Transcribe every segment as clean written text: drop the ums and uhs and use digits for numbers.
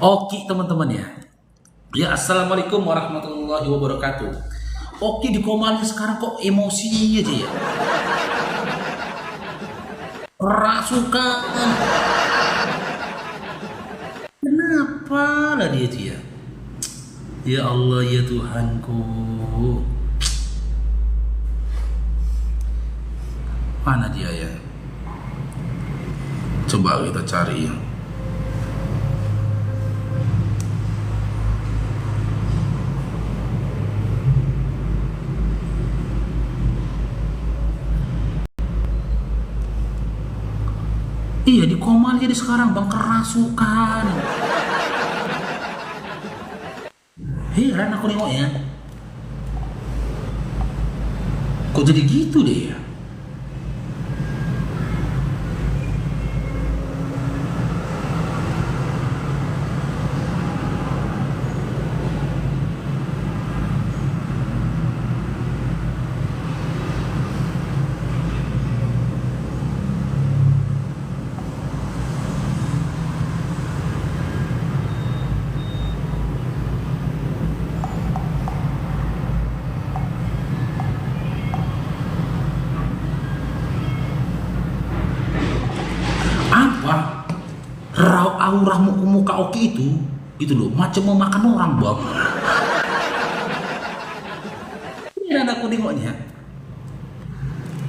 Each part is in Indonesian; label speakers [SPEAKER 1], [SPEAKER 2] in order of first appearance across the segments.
[SPEAKER 1] Oke teman-teman ya. Ya assalamualaikum warahmatullahi wabarakatuh. Oke di Komali sekarang kok emosi aja ya. Rasukan. Kenapa lah dia tuh ya? Ya Allah ya Tuhanku. Mana dia ya? Coba kita cari ya. Iya di Komal jadi sekarang bang kerasukan. Heran aku nengoknya. Kok jadi gitu deh ya? Apa? Aura muka Oki itu loh, macam mau makan orang bang. Ini aku nengoknya.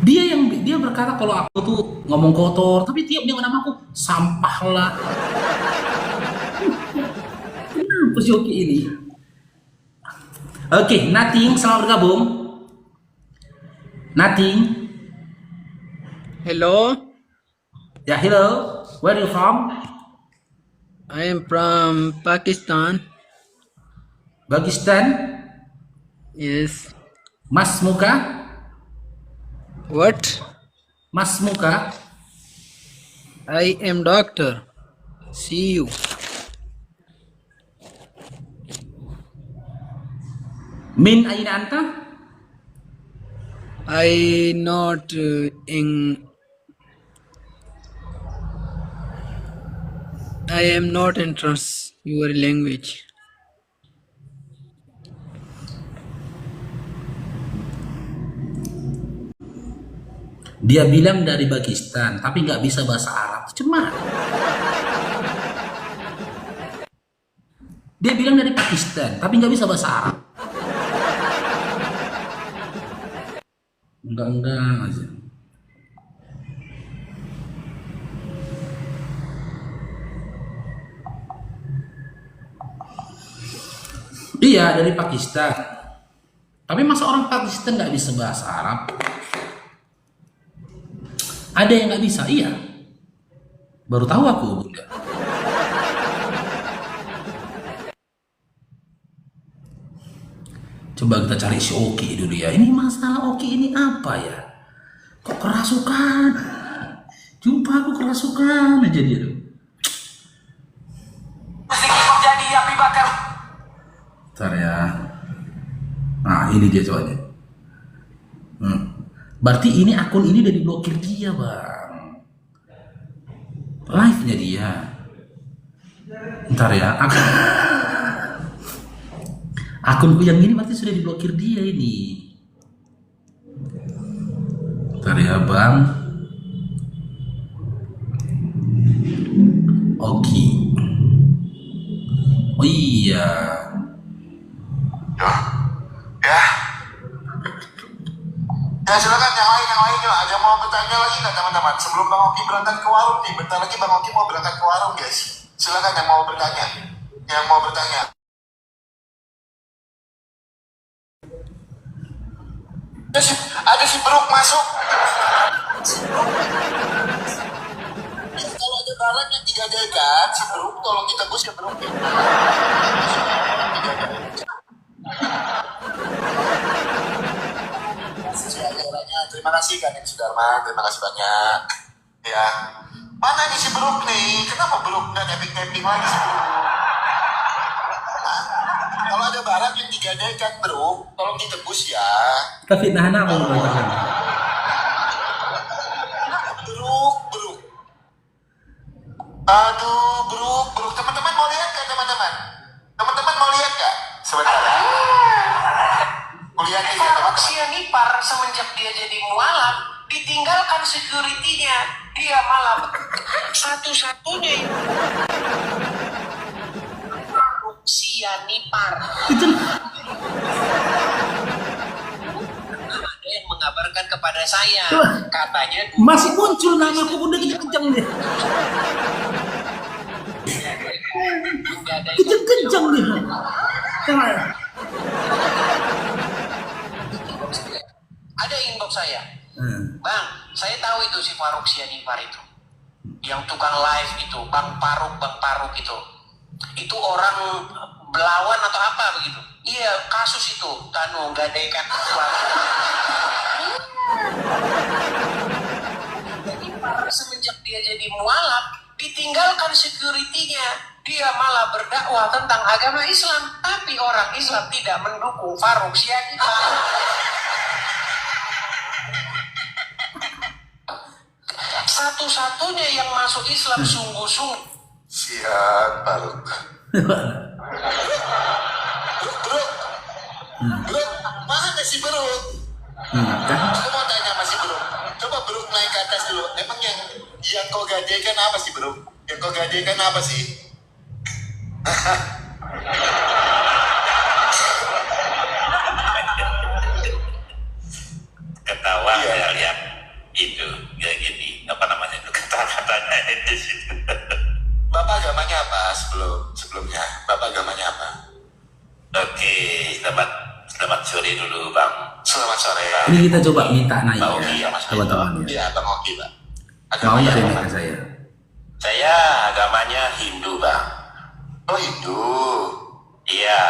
[SPEAKER 1] Dia berkata kalau aku tuh ngomong kotor, tapi tiap dia nama aku sampah lah. Kenapa si Oki ini? Oke, Nothing, selamat bergabung. Nothing.
[SPEAKER 2] Hello,
[SPEAKER 1] Ya, hello. Where you from?
[SPEAKER 2] I am from Pakistan.
[SPEAKER 1] Pakistan.
[SPEAKER 2] Yes.
[SPEAKER 1] Mas Muka.
[SPEAKER 2] What?
[SPEAKER 1] Mas Muka.
[SPEAKER 2] I am doctor. See you.
[SPEAKER 1] Min aina anta?
[SPEAKER 2] I not in. I am not interest your language.
[SPEAKER 1] Dia bilang dari Pakistan, tapi nggak bisa bahasa Arab. Cuma dia bilang dari Pakistan, tapi nggak bisa bahasa Arab. Enggak aja. Iya dari Pakistan. Tapi masa orang Pakistan nggak bisa bahasa Arab? Ada yang nggak bisa, iya. Baru tahu aku, Bunda. Coba kita cari si Oki dulu ya. Ini masalah Oki ini apa ya? Kok kerasukan? Jumpa aku kerasukan aja dia tuh.
[SPEAKER 3] Jadi api bakar.
[SPEAKER 1] Bentar ya. Nah ini dia coba deh. Berarti ini akun ini udah diblokir dia bang. Live-nya dia. Ntar ya. Akunku yang ini berarti sudah diblokir dia ini. Ntar ya bang. Oke. Oh iya.
[SPEAKER 3] Ya silakan yang lain yuk. Ada mau bertanya lagi nggak teman-teman? Sebelum Bang Oki berangkat ke warung nih, bentar lagi Bang Oki mau berangkat ke warung guys. Silakan yang mau bertanya. Yang mau bertanya. Ada si Bruk masuk. Ya, kalau ada barang yang digadaikan, si Bruk tolong ditebus ya Bruk. Terima kasih kan yang Sudarman, terima kasih banyak. Ya, mana nih si Bruk nih? Kenapa Bruk nggak tapping lagi si Bruk? Hah? Kalau ada barang yang digadaikan Bruk, tolong ditebus ya.
[SPEAKER 1] Kita fitnah anak aku mengatakan.
[SPEAKER 3] Bruk. Aduh, Bruk. Teman-teman mau lihat kan teman-teman? Sebentar ya. Kuliah ya
[SPEAKER 4] Faruk
[SPEAKER 3] teman-teman.
[SPEAKER 4] Sianipar semenjak dia jadi mualaf, ditinggalkan security-nya, dia malah satu-satunya yang Faruk Sianipar.
[SPEAKER 1] Itu
[SPEAKER 4] Ada yang mengabarkan kepada saya,
[SPEAKER 1] Wah.
[SPEAKER 4] katanya
[SPEAKER 1] masih muncul namaku udah kenceng dia. Kenceng dia. Coba.
[SPEAKER 4] ada inbox saya. Bang, saya tahu itu si Faruk Sianipar itu. Yang tukang live itu, Bang Faruk itu. Itu orang Belawan atau apa begitu. Iya, kasus itu. Gadaikan uang. Sianipar semenjak dia jadi mualaf, ditinggalkan security-nya. Dia malah berdakwah tentang agama Islam. Tapi orang Islam tidak mendukung Faruk Sianipar. Satu-satunya yang masuk Islam sungguh-sungguh.
[SPEAKER 3] Sian Faruk. Bro, mana sih bro? Aku mau tanya masih bro. Coba bro naik ke atas dulu. Emang yang kau gadaikan apa sih bro? Yang kau gadaikan apa sih?
[SPEAKER 5] Ketawa
[SPEAKER 3] Iya.
[SPEAKER 5] ya lihat itu ya gini apa namanya itu kata-katanya itu situ.
[SPEAKER 3] Bapak agamanya apa sebelumnya? Bapak agamanya apa?
[SPEAKER 5] Oke, selamat sore dulu bang.
[SPEAKER 3] Selamat sore.
[SPEAKER 1] Ini kita coba minta naik
[SPEAKER 5] Mau
[SPEAKER 1] ya,
[SPEAKER 5] iya, Mas.
[SPEAKER 1] teman-teman ya.
[SPEAKER 3] Iya, Bang Oki, Pak.
[SPEAKER 1] Mau
[SPEAKER 3] Agamanya
[SPEAKER 1] nggak ini
[SPEAKER 3] apa?
[SPEAKER 1] ke saya?
[SPEAKER 5] Saya agamanya Hindu bang.
[SPEAKER 3] Oh, Hindu.
[SPEAKER 5] Iya,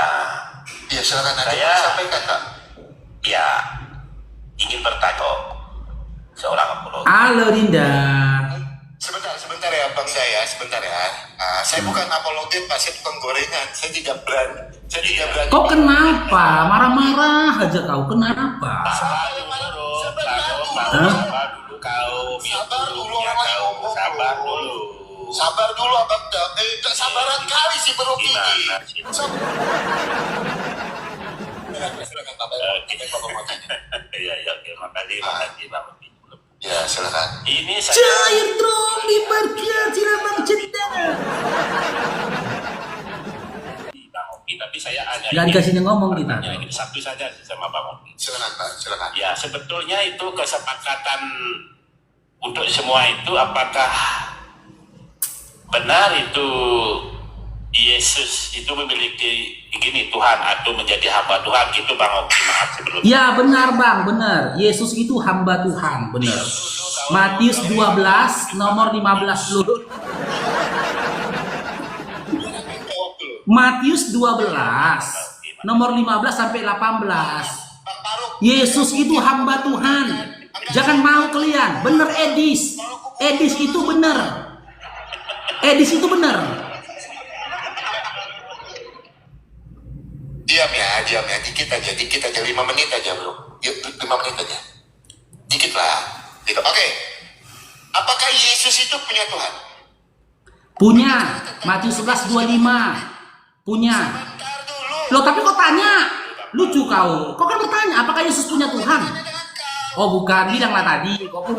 [SPEAKER 3] Iya, silakan aja
[SPEAKER 5] Saya-
[SPEAKER 3] sampaikan, Pak.
[SPEAKER 5] ya ingin bertanya seorang apolog.
[SPEAKER 1] Halo Dinda.
[SPEAKER 3] Sebentar ya, Bang saya, sebentar ya. Saya bukan apologet, Pak. Saya tukang gorengan. Saya tidak berani.
[SPEAKER 1] Kok kenapa? Marah-marah aja kau. Kenapa?
[SPEAKER 5] Sabar dulu,
[SPEAKER 1] Hah?
[SPEAKER 5] sabar dulu kau.
[SPEAKER 3] Sabar dulu, orang lain ngomong.
[SPEAKER 5] Sabar dulu.
[SPEAKER 3] Sabar dulu, Abang. Gak sabaran kali sih, Bro Kiki.
[SPEAKER 5] Gimana sih?
[SPEAKER 3] Silakan, Bapak. Kita Bapak mau tanya.
[SPEAKER 5] Iya, oke, makasih bang.
[SPEAKER 3] Ya, silakan.
[SPEAKER 5] Ini saya
[SPEAKER 1] Cair dong di parkir Cirabang Cendana.
[SPEAKER 5] Bang Oki, tapi saya hanya
[SPEAKER 1] Gak dikasih ngomong kita.
[SPEAKER 5] Ya, ini satu saja sama Bang Oki.
[SPEAKER 3] Silakan, Pak. Silakan.
[SPEAKER 5] Ya, sebetulnya itu kesepakatan untuk semua itu apakah benar itu Yesus itu memiliki gini Tuhan atau menjadi hamba Tuhan gitu Bang Oki, maaf sebelumnya.
[SPEAKER 1] Ya benar bang, benar. Yesus itu hamba Tuhan, benar. Matius 12 nomor 15 dulu. Matius 12 nomor 15 sampai 18.
[SPEAKER 3] Bang Faruk.
[SPEAKER 1] Yesus itu hamba Tuhan. Jangan mau kalian. Bener Edis. Edis itu bener. Edis itu bener.
[SPEAKER 3] Diam ya, dikit aja, 5 menit aja bro, 5 menit aja, dikit lah, gitu. Oke. Apakah Yesus itu punya Tuhan?
[SPEAKER 1] Punya. Matius 11 25. Punya.
[SPEAKER 3] Bentar dulu.
[SPEAKER 1] Loh tapi kok tanya? Lucu kau. Kok kan bertanya apakah Yesus punya Tuhan? Oh bukan, bilanglah tadi. Kok pun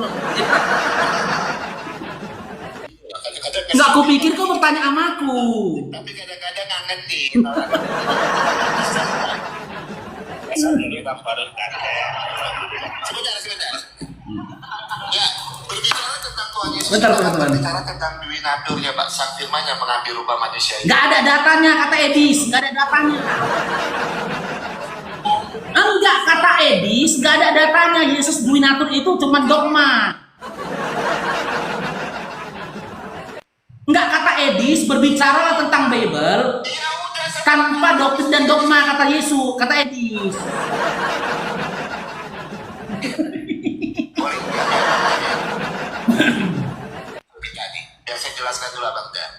[SPEAKER 3] Kadang-kadang
[SPEAKER 1] nggak kupikir kau bertanya sama aku.
[SPEAKER 3] tapi kadang-kadang ngangen nih.
[SPEAKER 5] Ini Bang Faruk
[SPEAKER 3] Sebentar. Ya, berbicara tentang Tuhan Yesus.
[SPEAKER 1] Bentar,
[SPEAKER 3] kita
[SPEAKER 1] teman-teman.
[SPEAKER 3] berbicara tentang Dwi Naturnya, Pak. Sang Firman yang mengambil rupa manusia itu.
[SPEAKER 1] Nggak ada datanya kata Edis. Nggak ada datanya. Enggak kata Edis. Nggak ada datanya. Yesus Dwi Natur itu cuma dogma. Enggak kata Edis berbicara tentang Bible
[SPEAKER 3] Ya udah,
[SPEAKER 1] tanpa doktrin dan dogma kata Yesus, kata Edis.
[SPEAKER 3] boleh nggak? Berbicara nih, biar saya jelaskan dulu Abang Dan.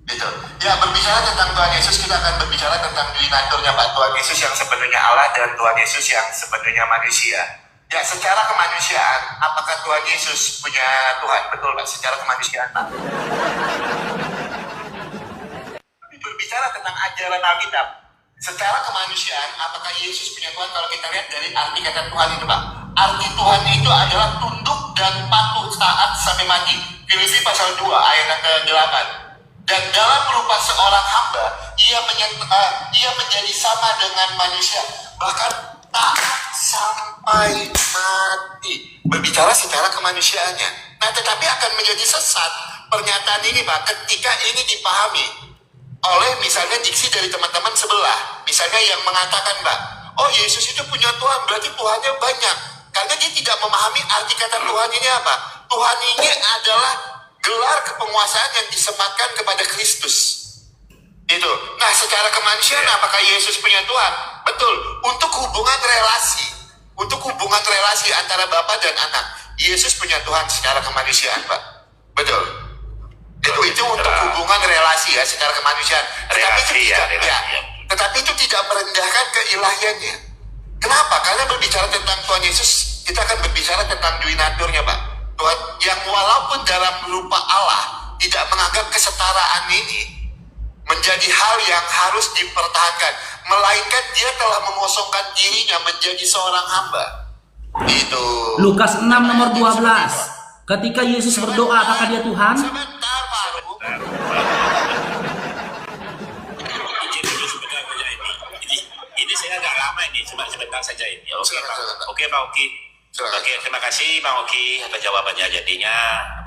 [SPEAKER 3] Gitu. Ya, berbicara tentang Tuhan Yesus, kita akan berbicara tentang Dwi Naturnya, Pak. Tuhan Yesus yang sebenarnya Allah dan Tuhan Yesus yang sebenarnya manusia. Ya, secara kemanusiaan, apakah Tuhan Yesus punya Tuhan? Betul, Pak. Secara kemanusiaan, Pak. Berbicara tentang ajaran Alkitab, Secara kemanusiaan, apakah Yesus punya Tuhan? Kalau kita lihat dari arti kata Tuhan itu, Pak. Arti Tuhan itu adalah tunduk dan patuh taat sampai mati. Filipi pasal 2 ayat yang ke-8. Dan dalam rupa seorang hamba, ia menjadi sama dengan manusia, bahkan taat sampai mati. Berbicara secara kemanusiaannya. Nah, tetapi akan menjadi sesat pernyataan ini, Pak, ketika ini dipahami oleh misalnya diksi dari teman-teman sebelah. Misalnya yang mengatakan, Mbak, oh Yesus itu punya Tuhan, berarti Tuhannya banyak. Karena dia tidak memahami arti kata Tuhan ini apa. Tuhan ini adalah gelar kepenguasaan yang disematkan kepada Kristus. Itu. Nah, secara kemanusiaan apakah Yesus punya Tuhan? Betul. Untuk hubungan relasi. Untuk hubungan relasi antara Bapa dan anak. Yesus punya Tuhan secara kemanusiaan, Pak. Betul. Itu untuk hubungan relasi ya, secara kemanusiaan. Tetapi itu tidak merendahkan keilahiannya. Kenapa? Karena berbicara tentang Tuhan Yesus, kita akan berbicara tentang dui naturnya, Pak. Tuhan yang walaupun dalam rupa Allah tidak menganggap kesetaraan ini menjadi hal yang harus dipertahankan, melainkan dia telah mengosongkan dirinya menjadi seorang hamba. Itu.
[SPEAKER 1] Lukas 6 nomor 12. Ketika Yesus berdoa, apakah dia Tuhan?
[SPEAKER 3] Sebentar, Pak.
[SPEAKER 5] Izin dulu sebentar saja ini. Ini saya agak lama ini, cuma sebentar saja ini. Oke, Pak. Oke, Pak Oki. Oke, terima kasih Bang Oki atas jawabannya. Jadinya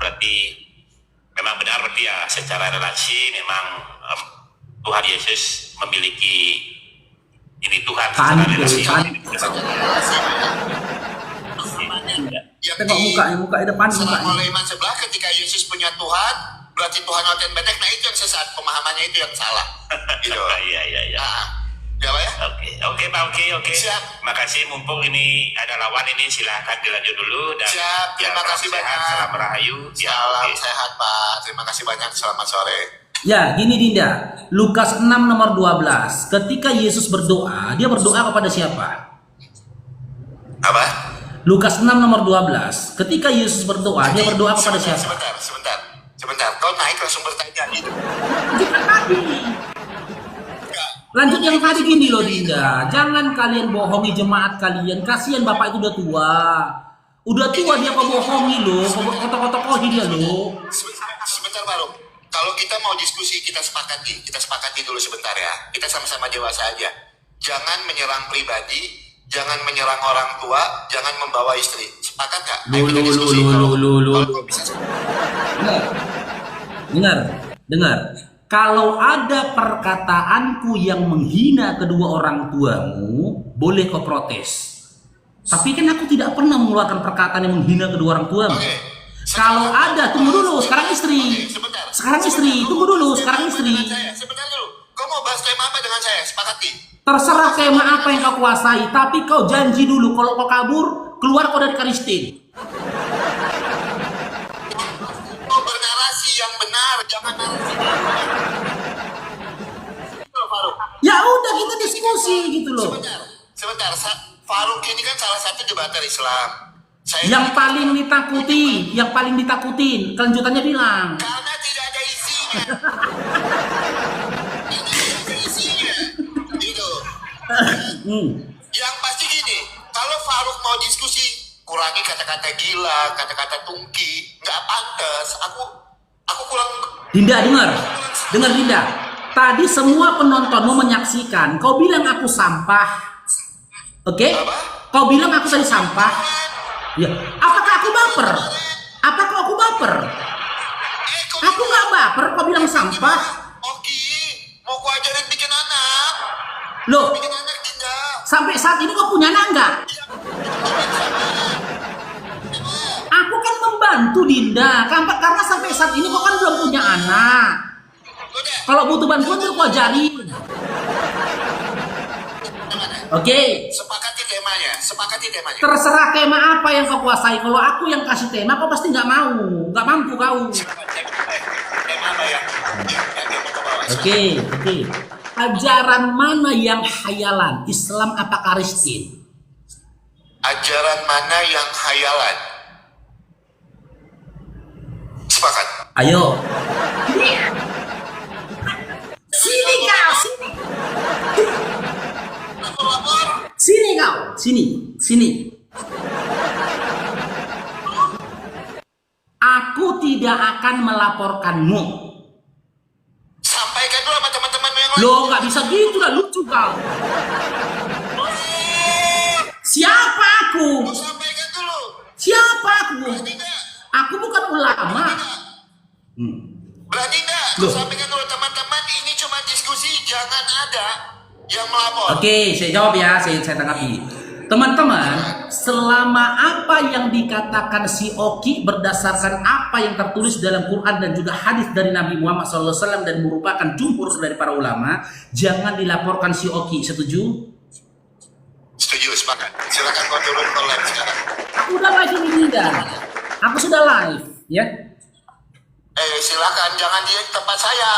[SPEAKER 5] berarti memang benar berarti ya, secara relasi memang Tuhan Yesus memiliki ini Tuhan secara relasi.
[SPEAKER 1] Tengok muka depan
[SPEAKER 3] Selama
[SPEAKER 1] mukanya.
[SPEAKER 3] oleh iman sebelah, ketika Yesus punya Tuhan, berarti Tuhan oten bedek. Nah, itu yang sesat, pemahamannya itu yang salah. Gitu.
[SPEAKER 5] Iya.
[SPEAKER 3] Ya, Pak ya?
[SPEAKER 5] Oke, Pak Oki.
[SPEAKER 3] Siap.
[SPEAKER 5] Makasih, mumpung ini ada lawan ini, silahkan dilanjut dulu. Dan
[SPEAKER 3] Siap, terima kasih banyak.
[SPEAKER 5] Salam rahayu.
[SPEAKER 3] Salam sehat, Pak. Terima kasih banyak. Selamat sore.
[SPEAKER 1] Ya, gini Dinda. Lukas 6 nomor 12. Ketika Yesus berdoa, dia berdoa kepada siapa?
[SPEAKER 3] Apa?
[SPEAKER 1] Lukas 6 nomor 12. Ketika Yesus berdoa, dia berdoa kepada siapa?
[SPEAKER 3] Sebentar. Kau naik langsung bertanya gitu.
[SPEAKER 1] Lanjut yang tadi gini loh Dinda. Jangan kalian bohongi jemaat kalian. Kasihan bapak itu udah tua. Udah tua dia kok bohongi loh. Kotok-kotokohi dia loh.
[SPEAKER 3] Sebentar, Baru. Kalau kita mau diskusi, kita sepakati dulu sebentar ya. Kita sama-sama dewasa aja. Jangan menyerang pribadi, jangan menyerang orang tua, jangan membawa istri. Sepakat nggak? Ayo kita diskusi. Kalau bisa.
[SPEAKER 1] Dengar. Kalau ada perkataanku yang menghina kedua orang tuamu, boleh kau protes. Tapi kan aku tidak pernah mengeluarkan perkataan yang menghina kedua orang tuamu. Kalau ada, tunggu dulu. Sekarang istri. Tunggu dulu. Sekarang istri.
[SPEAKER 3] Sebentar dulu. Kau mau bahas tema apa dengan saya? Sepakati.
[SPEAKER 1] Terserah tema apa yang kau kuasai, tapi kau janji dulu kalau kau kabur, keluar kau dari Karistin.
[SPEAKER 3] Kau bernarasi yang benar, jangan narasi. Faruk.
[SPEAKER 1] Ya udah kita diskusi gitu loh.
[SPEAKER 3] Sebentar. Faruk ini kan salah satu debater Islam.
[SPEAKER 1] Yang paling ditakutin, kelanjutannya bilang.
[SPEAKER 3] Karena tidak ada isinya. Gitu. Yang pasti gini, kalau Faruk mau diskusi, kurangi kata-kata gila, kata-kata tungki, nggak pantas. Aku kurang.
[SPEAKER 1] Dinda, dengar Dinda. Tadi semua penonton mau menyaksikan. Kau bilang aku sampah, oke? Kau bilang aku tadi sampah. Ya, apakah aku baper? Aku nggak baper. Kau bilang sampah.
[SPEAKER 3] Oke, mau gua ajarin bikin anak.
[SPEAKER 1] Loh,
[SPEAKER 3] Bikin anak Dinda.
[SPEAKER 1] sampai saat ini kau punya anak nggak? Aku kan membantu Dinda, karena sampai saat ini kau kan belum punya anak.
[SPEAKER 3] Udah.
[SPEAKER 1] Kalau butuh bantuan kau ajarin. Oke.
[SPEAKER 3] Sepakati temanya.
[SPEAKER 1] Terserah tema apa yang kau kuasai. Kalau aku yang kasih tema, kau pasti nggak mau, nggak mampu kau.
[SPEAKER 3] Tema apa ya? Yang mau kau bawa?
[SPEAKER 1] Oke. Ajaran mana yang hayalan? Islam apa Karistin?
[SPEAKER 3] Ajaran mana yang hayalan? Sepakat.
[SPEAKER 1] Ayo. Sini kau, sini. sini. Aku tidak akan melaporkanmu.
[SPEAKER 3] Sampaikan dulu sama teman-temanmu yang lain.
[SPEAKER 1] Lo nggak bisa gitu lah, lucu kau. Siapa aku?
[SPEAKER 3] Lu sampaikan dulu.
[SPEAKER 1] Siapa aku?
[SPEAKER 3] Berani nggak?
[SPEAKER 1] Aku bukan ulama.
[SPEAKER 3] Berani nggak? Lu sampaikan dulu teman-teman, ini cuma diskusi, jangan ada yang melapor.
[SPEAKER 1] Oke, saya jawab ya, saya tanggapi. Teman-teman, selama apa yang dikatakan si Oki berdasarkan apa yang tertulis dalam Quran dan juga hadis dari Nabi Muhammad SAW dan merupakan jumhur dari para ulama, jangan dilaporkan si Oki. Setuju?
[SPEAKER 3] Setuju, sepakat. Silakan kau turun ke live sekarang.
[SPEAKER 1] Aku udah live ini dah. Aku sudah live, ya.
[SPEAKER 3] Silakan, jangan di tempat saya.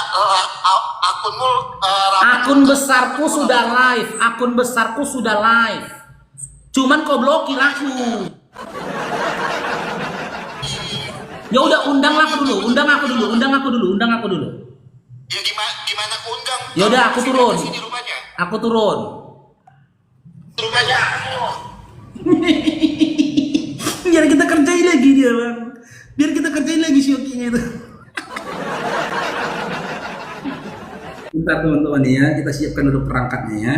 [SPEAKER 3] Akunmu
[SPEAKER 1] Akun besarku sudah live. Akun besarku sudah live. Cuman kau blokir aku. Ya udah, undang aku dulu.
[SPEAKER 3] Ya gimana aku undang?
[SPEAKER 1] Ya udah, aku turun.
[SPEAKER 3] Sini rupanya.
[SPEAKER 1] Aku turun.
[SPEAKER 3] Rupanya.
[SPEAKER 1] Biar kita kerjain lagi dia, Bang. Biar kita kerjain lagi si Okinya itu. Bentar teman-teman ya, kita siapkan dulu perangkatnya ya.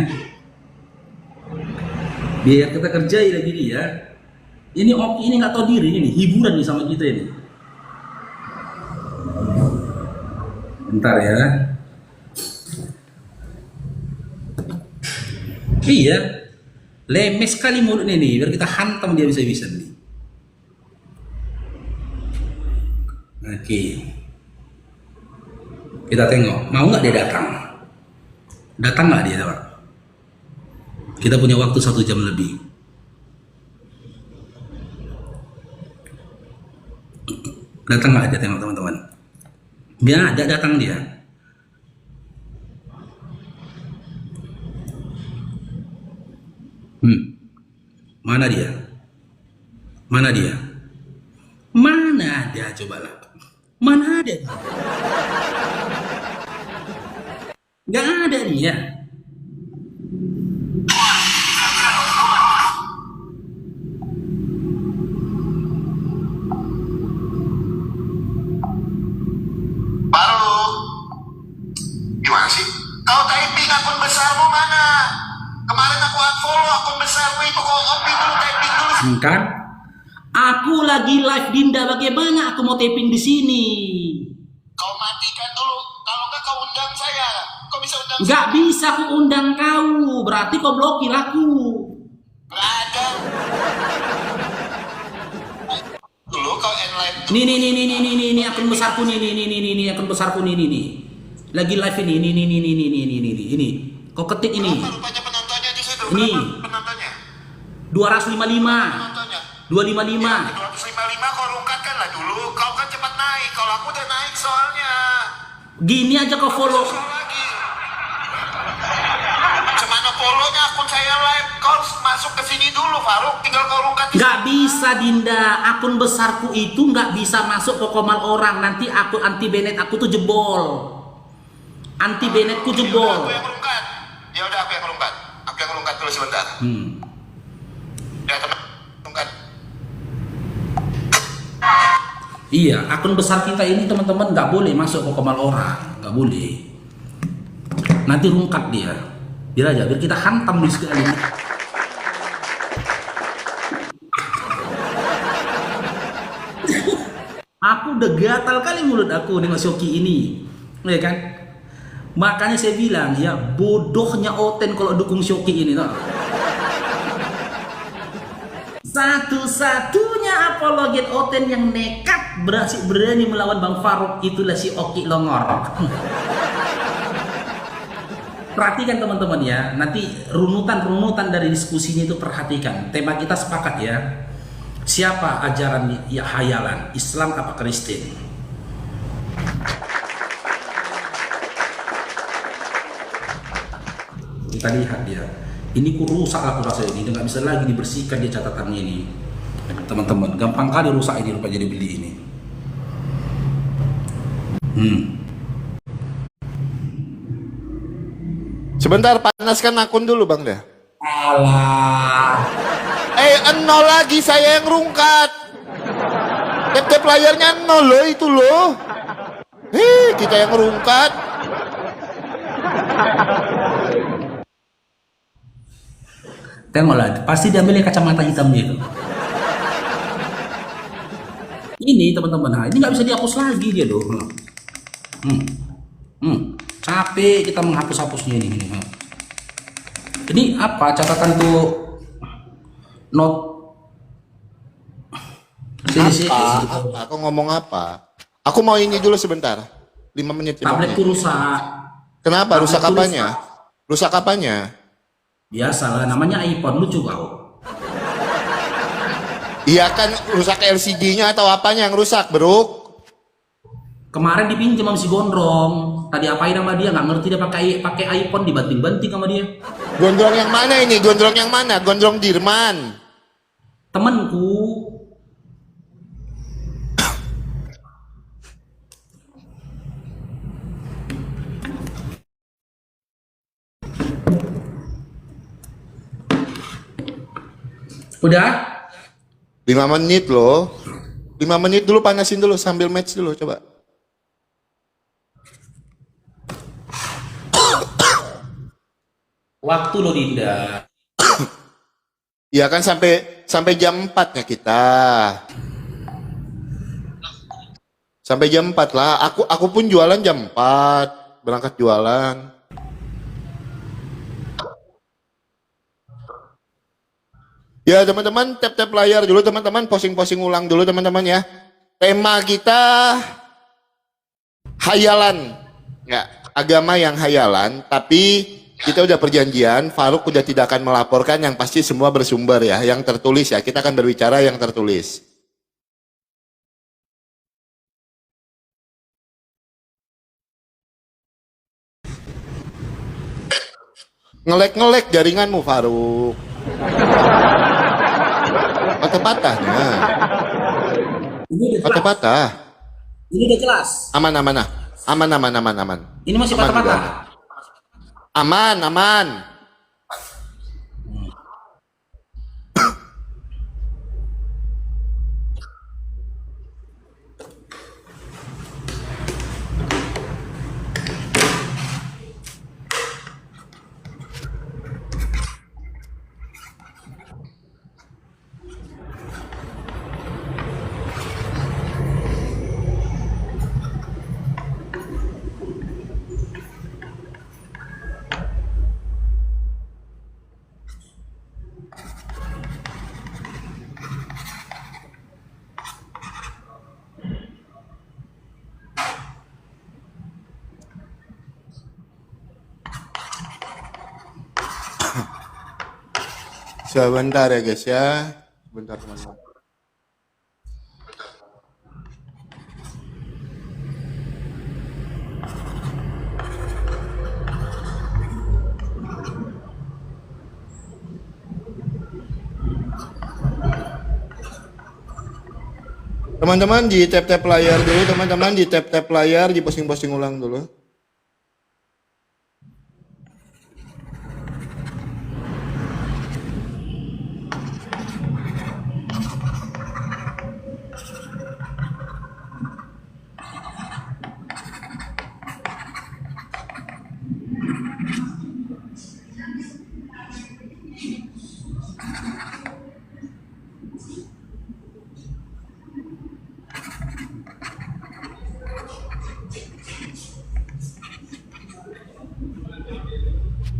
[SPEAKER 1] Biar kita kerjain lagi dia. Ini Oki ini nggak tahu diri ini, hiburan nih sama kita ini. Bentar ya. Iya, lemes sekali mulutnya nih, biar kita hantam dia bisa-bisa nih. Oke, kita tengok, mau nggak dia datang? Datang nggak dia, Pak? Kita punya waktu 1 jam lebih. Datang nggak dia, tengok teman-teman? Ya, ada datang dia. Mana dia? Mana dia? Mana ada, cobalah. Mana ada? Gak ada dia.
[SPEAKER 3] Baru. Gimana sih? Kau typing akun besarmu mana? Kemarin aku unfollow akun besarmu itu, kau copy dulu, typing dulu.
[SPEAKER 1] Kan? Aku lagi live, Dinda. Bagaimana aku mau taping di sini?
[SPEAKER 3] Kau matikan dulu. Kalau enggak kau undang saya. Kau bisa undang
[SPEAKER 1] Gak bisa aku undang kau. Berarti kau blokir aku.
[SPEAKER 3] Berada. Dulu kau end live.
[SPEAKER 1] Nih akun besarku nih akun besarku nih. Lagi live ini. Kau ketik ini.
[SPEAKER 3] Apa rupanya penontonnya di situ?
[SPEAKER 1] Ini.
[SPEAKER 3] Berapa penontonnya?
[SPEAKER 1] 255.
[SPEAKER 3] Penontonnya.
[SPEAKER 1] 255.
[SPEAKER 3] 255 kau rungkatkan lah dulu. Kau kan cepat naik. Kalau aku udah naik soalnya.
[SPEAKER 1] Gini aja kau follow.
[SPEAKER 3] Follow lagi. Cemana follow-nya akun saya live. Kau masuk ke sini dulu, Faruk. Tinggal kau rungkat.
[SPEAKER 1] Gak bisa, Dinda. Akun besarku itu gak bisa masuk ke komal orang. Nanti akun anti Bennett aku tuh jebol. Anti Bennettku jebol.
[SPEAKER 3] Aku yang rungkat. Ya udah, aku yang rungkat. Aku yang rungkat dulu sebentar. Ya teman, rungkat.
[SPEAKER 1] Iya, akun besar kita ini teman-teman nggak boleh masuk ke komal orang, nggak boleh. Nanti rungkat dia, biar aja, biar kita hantam di sekali. Aku udah gatal kali mulut aku dengan Shoki ini, ya kan? Makanya saya bilang ya, bodohnya Oten kalau dukung Shoki ini, toh. Satu-satunya apologet Oten yang nekat berani melawan Bang Faruk itulah si Oki Longor. Perhatikan teman-teman ya, nanti runutan dari diskusinya itu perhatikan. Tema kita sepakat ya. Siapa ajaran ya hayalan, Islam apa Kristen? Kita lihat dia. Ini ku rusak aku rasa ini, nggak bisa lagi dibersihkan dia catatannya ini, teman-teman. Gampang kali rusak ini lupa jadi beli ini.
[SPEAKER 3] Sebentar, panaskan akun dulu Bang deh.
[SPEAKER 1] Alah.
[SPEAKER 3] nol lagi, saya yang rungkat. Tap-tap layarnya nol loh itu loh. Kita yang rungkat.
[SPEAKER 1] Tengoklah, pasti diambil kacamata hitamnya itu. Ini teman-teman, nah, ini nggak bisa dihapus lagi dia doh. Capek kita menghapus-hapusnya ini. Ini apa catatan tuh? Not.
[SPEAKER 3] Aku ngomong apa? Aku mau ini dulu sebentar. 5 menit.
[SPEAKER 1] Tabletku rusak.
[SPEAKER 3] Kenapa? Rusak apanya? Rusak apanya?
[SPEAKER 1] Biasalah, namanya iPhone, lucu kau.
[SPEAKER 3] Iya kan, rusak LCD-nya atau apanya yang rusak, bro?
[SPEAKER 1] Kemarin dipinjam sama si Gondrong. Tadi apain sama dia, nggak ngerti, dia pakai iPhone, dibanting-banting sama dia.
[SPEAKER 3] Gondrong yang mana ini? Gondrong yang mana? Gondrong Dirman.
[SPEAKER 1] Temanku. Udah?
[SPEAKER 3] 5 menit loh. 5 menit dulu, panasin dulu sambil match dulu, coba.
[SPEAKER 1] Waktu lo Dinda.
[SPEAKER 3] Iya kan sampai jam 4-nya kita. Sampai jam 4 lah. Aku pun jualan jam 4. Berangkat jualan. Ya teman-teman, tap-tap layar dulu teman-teman, posting-posting ulang dulu teman-teman ya. Tema kita hayalan. Ya, agama yang hayalan, tapi kita udah perjanjian, Faruk udah tidak akan melaporkan, yang pasti semua bersumber ya, yang tertulis ya. Kita akan berbicara yang tertulis. Ngelek-ngelek jaringanmu Faruk. Patah-patahnya. Patah-patah.
[SPEAKER 1] Ini udah jelas.
[SPEAKER 3] Aman.
[SPEAKER 1] Ini masih
[SPEAKER 3] Aman
[SPEAKER 1] patah-patah.
[SPEAKER 3] juga. Aman. Sebentar ya guys ya. Sebentar teman-teman. Teman-teman di tap-tap layar dulu, teman-teman di tap-tap layar, di posting-posting ulang dulu.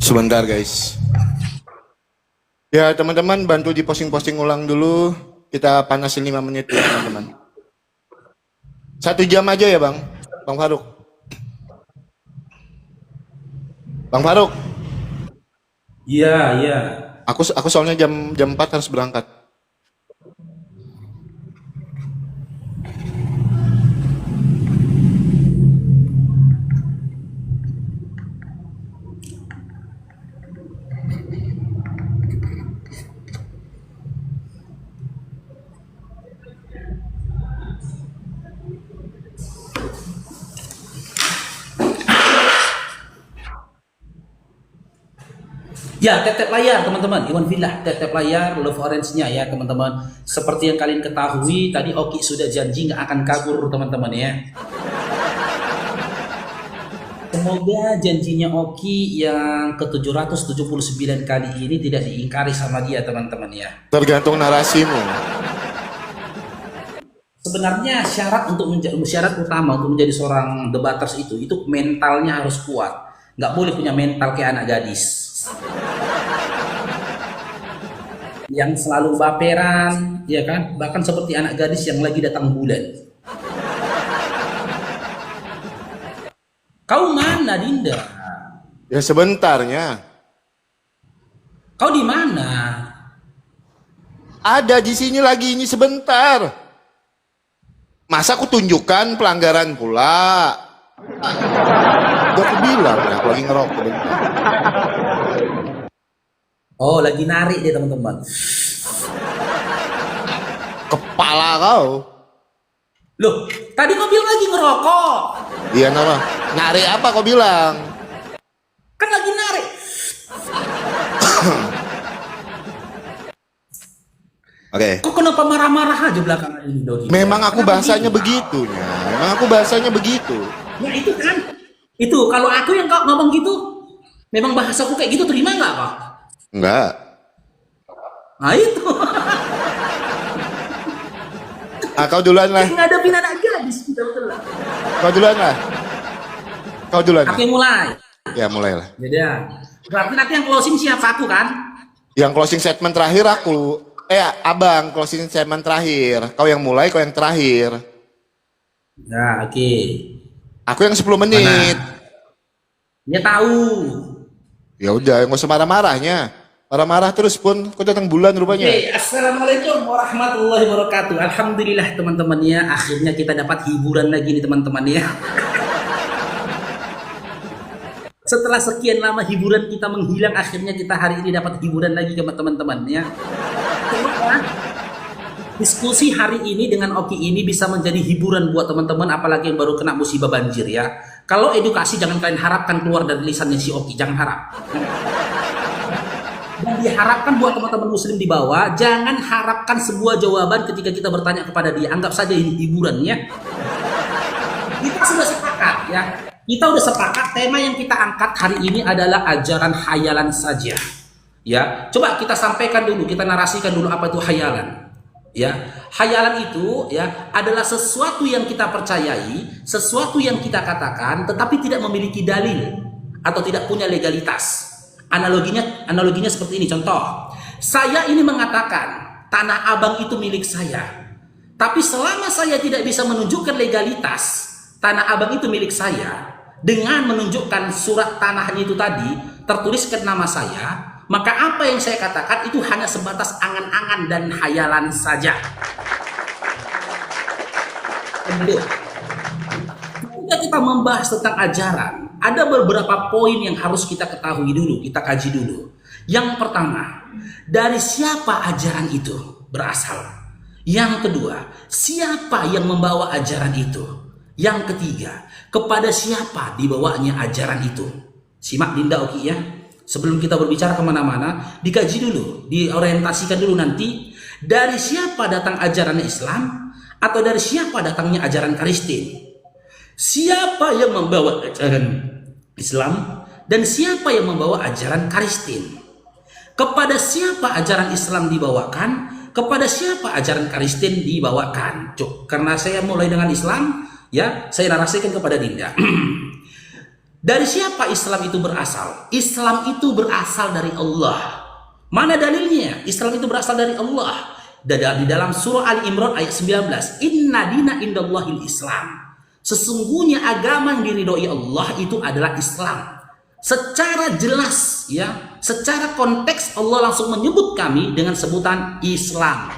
[SPEAKER 3] Sebentar guys. Ya teman-teman bantu di posting-posting ulang dulu. Kita panasin 5 menit ya teman-teman. 1 jam aja ya Bang Faruk. Bang Faruk.
[SPEAKER 1] Iya.
[SPEAKER 3] Aku soalnya jam 4 harus berangkat.
[SPEAKER 1] Ya, tap-tap layar teman-teman. Iwan Villa, tap-tap layar Love Orange-nya ya teman-teman. Seperti yang kalian ketahui, tadi Oki sudah janji nggak akan kabur teman-teman ya. Semoga janjinya Oki yang ke-779 kali ini tidak diingkari sama dia teman-teman ya.
[SPEAKER 3] Tergantung narasimu.
[SPEAKER 1] Sebenarnya syarat utama untuk menjadi seorang debaters itu mentalnya harus kuat. Nggak boleh punya mental kayak anak gadis yang selalu baperan, ya kan? Bahkan seperti anak gadis yang lagi datang bulan. Kau mana, Dinda?
[SPEAKER 3] Ya sebentarnya.
[SPEAKER 1] Kau di mana?
[SPEAKER 3] Ada di sini lagi, ini sebentar. Masa aku tunjukkan pelanggaran pula? Udah aku bilang, aku lagi ngerokok bentar.
[SPEAKER 1] Oh, lagi narik dia teman-teman.
[SPEAKER 3] Kepala kau.
[SPEAKER 1] Loh, tadi kau bilang lagi ngerokok.
[SPEAKER 3] Iya nama. Narik apa kau bilang?
[SPEAKER 1] Kan lagi narik.
[SPEAKER 3] Oke.
[SPEAKER 1] Kok kenapa marah-marah aja belakangan ini, Dodi?
[SPEAKER 3] Memang aku
[SPEAKER 1] Kenapa
[SPEAKER 3] bahasanya
[SPEAKER 1] gitu?
[SPEAKER 3] begitunya. Memang aku bahasanya begitu.
[SPEAKER 1] Ya itu kan. Itu kalau aku yang kau ngomong gitu, memang bahasaku kayak gitu, terima nggak Pak?
[SPEAKER 3] Enggak.
[SPEAKER 1] Nah itu.
[SPEAKER 3] Kau duluan lah.
[SPEAKER 1] Ngadepin anak gadis kita betul lah.
[SPEAKER 3] Kau duluan lah. Kau duluan.
[SPEAKER 1] Aku yang mulai.
[SPEAKER 3] Ya mulailah.
[SPEAKER 1] Beda. Berarti nanti yang closing siapa, aku kan?
[SPEAKER 3] Yang closing statement terakhir aku. Abang closing statement terakhir. Kau yang mulai, kau yang terakhir.
[SPEAKER 1] Ya, oke.
[SPEAKER 3] Aku yang 10 menit.
[SPEAKER 1] Dia tahu.
[SPEAKER 3] Ya udah, nggak usah marah-marahnya. Marah-marah terus pun, kau datang bulan rupanya.
[SPEAKER 1] Oke, assalamualaikum warahmatullahi wabarakatuh. Alhamdulillah teman-teman ya, akhirnya kita dapat hiburan lagi nih teman-teman ya. Setelah sekian lama hiburan kita menghilang, akhirnya kita hari ini dapat hiburan lagi ke teman-teman ya. Semoga diskusi hari ini dengan Oki ini bisa menjadi hiburan buat teman-teman, apalagi yang baru kena musibah banjir ya. Kalau edukasi jangan kalian harapkan keluar dari lisannya si Oki, jangan harap. Dan diharapkan buat teman-teman muslim di bawah, jangan harapkan sebuah jawaban ketika kita bertanya kepada dia, anggap saja ini hiburan ya. Kita sudah sepakat ya. Kita udah sepakat tema yang kita angkat hari ini adalah ajaran khayalan saja. Ya, coba kita sampaikan dulu, kita narasikan dulu apa itu khayalan. Ya, khayalan itu ya adalah sesuatu yang kita percayai, sesuatu yang kita katakan tetapi tidak memiliki dalil atau tidak punya legalitas. Analoginya seperti ini, contoh. Saya ini mengatakan Tanah Abang itu milik saya. Tapi selama saya tidak bisa menunjukkan legalitas Tanah Abang itu milik saya dengan menunjukkan surat tanahnya itu tadi tertuliskan nama saya, maka apa yang saya katakan itu hanya sebatas angan-angan dan khayalan saja. Ketika kita membahas tentang ajaran, ada beberapa poin yang harus kita ketahui dulu, kita kaji dulu. Yang pertama, dari siapa ajaran itu berasal? Yang kedua, siapa yang membawa ajaran itu? Yang ketiga, kepada siapa dibawanya ajaran itu? Simak Dinda Oki ya. Sebelum kita berbicara kemana-mana, dikaji dulu, diorientasikan dulu nanti. Dari siapa datang ajaran Islam? Atau dari siapa datangnya ajaran Kristen? Siapa yang membawa ajaran Islam? Dan siapa yang membawa ajaran Kristen? Kepada siapa ajaran Islam dibawakan? Kepada siapa ajaran Kristen dibawakan? Cuk, karena saya mulai dengan Islam, ya, saya narasikan kepada Dinda. Dari siapa Islam itu berasal? Islam itu berasal dari Allah. Mana dalilnya? Islam itu berasal dari Allah. Di dalam surah Ali Imran ayat 19, Inna dina indallahil Islam. Sesungguhnya agama yang diridhoi Allah itu adalah Islam. Secara jelas ya, secara konteks Allah langsung menyebut kami dengan sebutan Islam.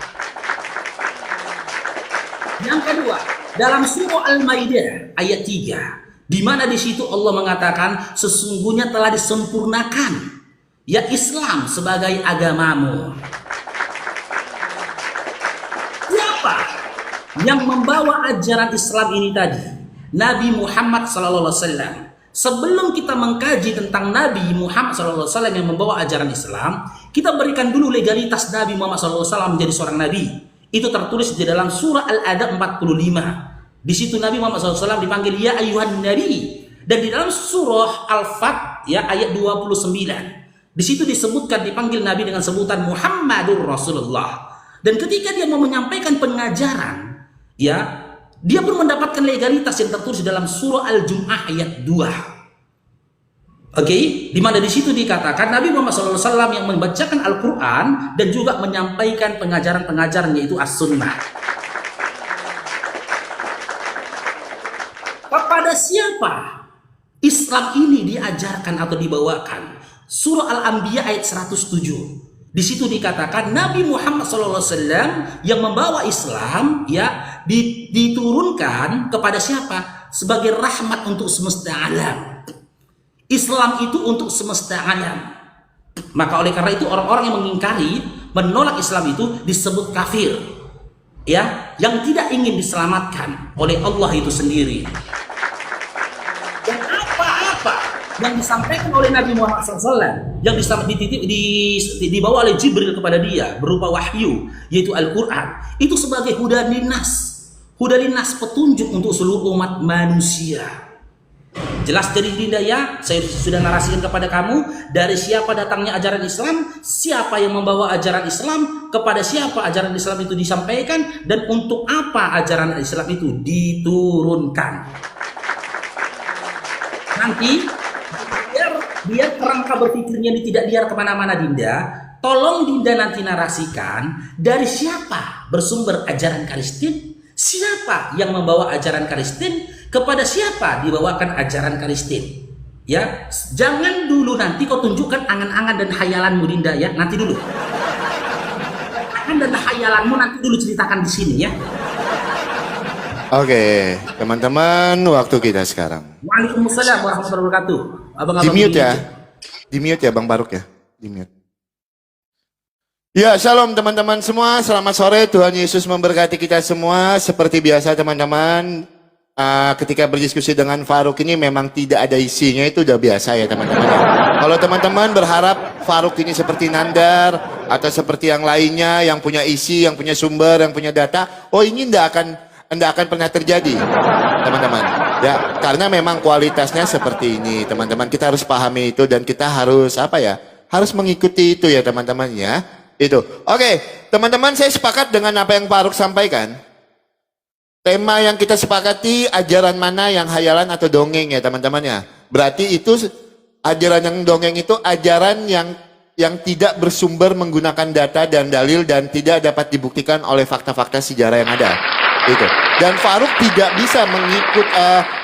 [SPEAKER 1] Yang kedua, dalam surah Al-Maidah ayat 3, di mana di situ Allah mengatakan sesungguhnya telah disempurnakan ya Islam sebagai agamamu. Siapa yang membawa ajaran Islam ini tadi? Nabi Muhammad SAW. sebelum kita mengkaji tentang Nabi Muhammad SAW yang membawa ajaran Islam, kita berikan dulu legalitas Nabi Muhammad SAW menjadi seorang Nabi. Itu tertulis di dalam surah Al-Adab 45. Di situ Nabi Muhammad SAW dipanggil ya ayuhan Nabi. Dan di dalam surah Al-Fat ya ayat 29, di situ disebutkan dipanggil Nabi dengan sebutan Muhammadur Rasulullah. Dan ketika dia mau menyampaikan pengajaran, ya, dia pun mendapatkan legalitas yang tertulis dalam surah Al-Jum'ah ayat 2. Oke, di mana di situ dikatakan Nabi Muhammad SAW yang membacakan Al-Quran dan juga menyampaikan pengajaran-pengajaran yaitu As-Sunnah. Kepada siapa Islam ini diajarkan atau dibawakan? Surah Al-Anbiya ayat 107. Di situ dikatakan Nabi Muhammad SAW yang membawa Islam ya diturunkan kepada siapa? Sebagai rahmat untuk semesta alam. Islam itu untuk semesta alam. Maka oleh karena itu orang-orang yang mengingkari, menolak Islam itu disebut kafir. Ya, yang tidak ingin diselamatkan oleh Allah itu sendiri. Dan apa-apa yang disampaikan oleh Nabi Muhammad SAW yang dibawa oleh Jibril kepada dia berupa wahyu yaitu Al-Quran, itu sebagai hudalinas petunjuk untuk seluruh umat manusia. Jelas dari Dinda ya, saya sudah narasikan kepada kamu dari siapa datangnya ajaran Islam, siapa yang membawa ajaran Islam, kepada siapa ajaran Islam itu disampaikan, dan untuk apa ajaran Islam itu diturunkan. Nanti biar kerangka berpikirnya ini tidak liar kemana-mana Dinda, tolong Dinda nanti narasikan dari siapa bersumber ajaran Kristen, siapa yang membawa ajaran Kristen, kepada siapa dibawakan ajaran Kristen. Ya, jangan dulu nanti kau tunjukkan angan-angan dan hayalanmu Dinda ya, nanti dulu. Angan dan hayalanmu nanti dulu ceritakan di sini ya.
[SPEAKER 3] Oke, teman-teman, waktu kita sekarang.
[SPEAKER 1] Waalaikumsalam warahmatullahi wabarakatuh.
[SPEAKER 3] Di mute ya. Di mute ya Bang Baruk ya. Di mute. Ya, shalom teman-teman semua. Selamat sore. Tuhan Yesus memberkati kita semua. Seperti biasa teman-teman, ketika berdiskusi dengan Faruk ini memang tidak ada isinya, itu udah biasa ya teman-teman. Kalau teman-teman berharap Faruk ini seperti Nandar atau seperti yang lainnya yang punya isi, yang punya sumber, yang punya data, oh ini tidak akan pernah terjadi teman-teman ya, karena memang kualitasnya seperti ini teman-teman. Kita harus pahami itu dan kita harus harus mengikuti itu ya teman-teman ya. Itu oke teman-teman, saya sepakat dengan apa yang Faruk sampaikan. Tema yang kita sepakati ajaran mana yang hayalan atau dongeng ya teman-teman ya. Berarti itu ajaran yang dongeng itu ajaran yang tidak bersumber menggunakan data dan dalil dan tidak dapat dibuktikan oleh fakta-fakta sejarah yang ada. Itu. Dan Faruk tidak bisa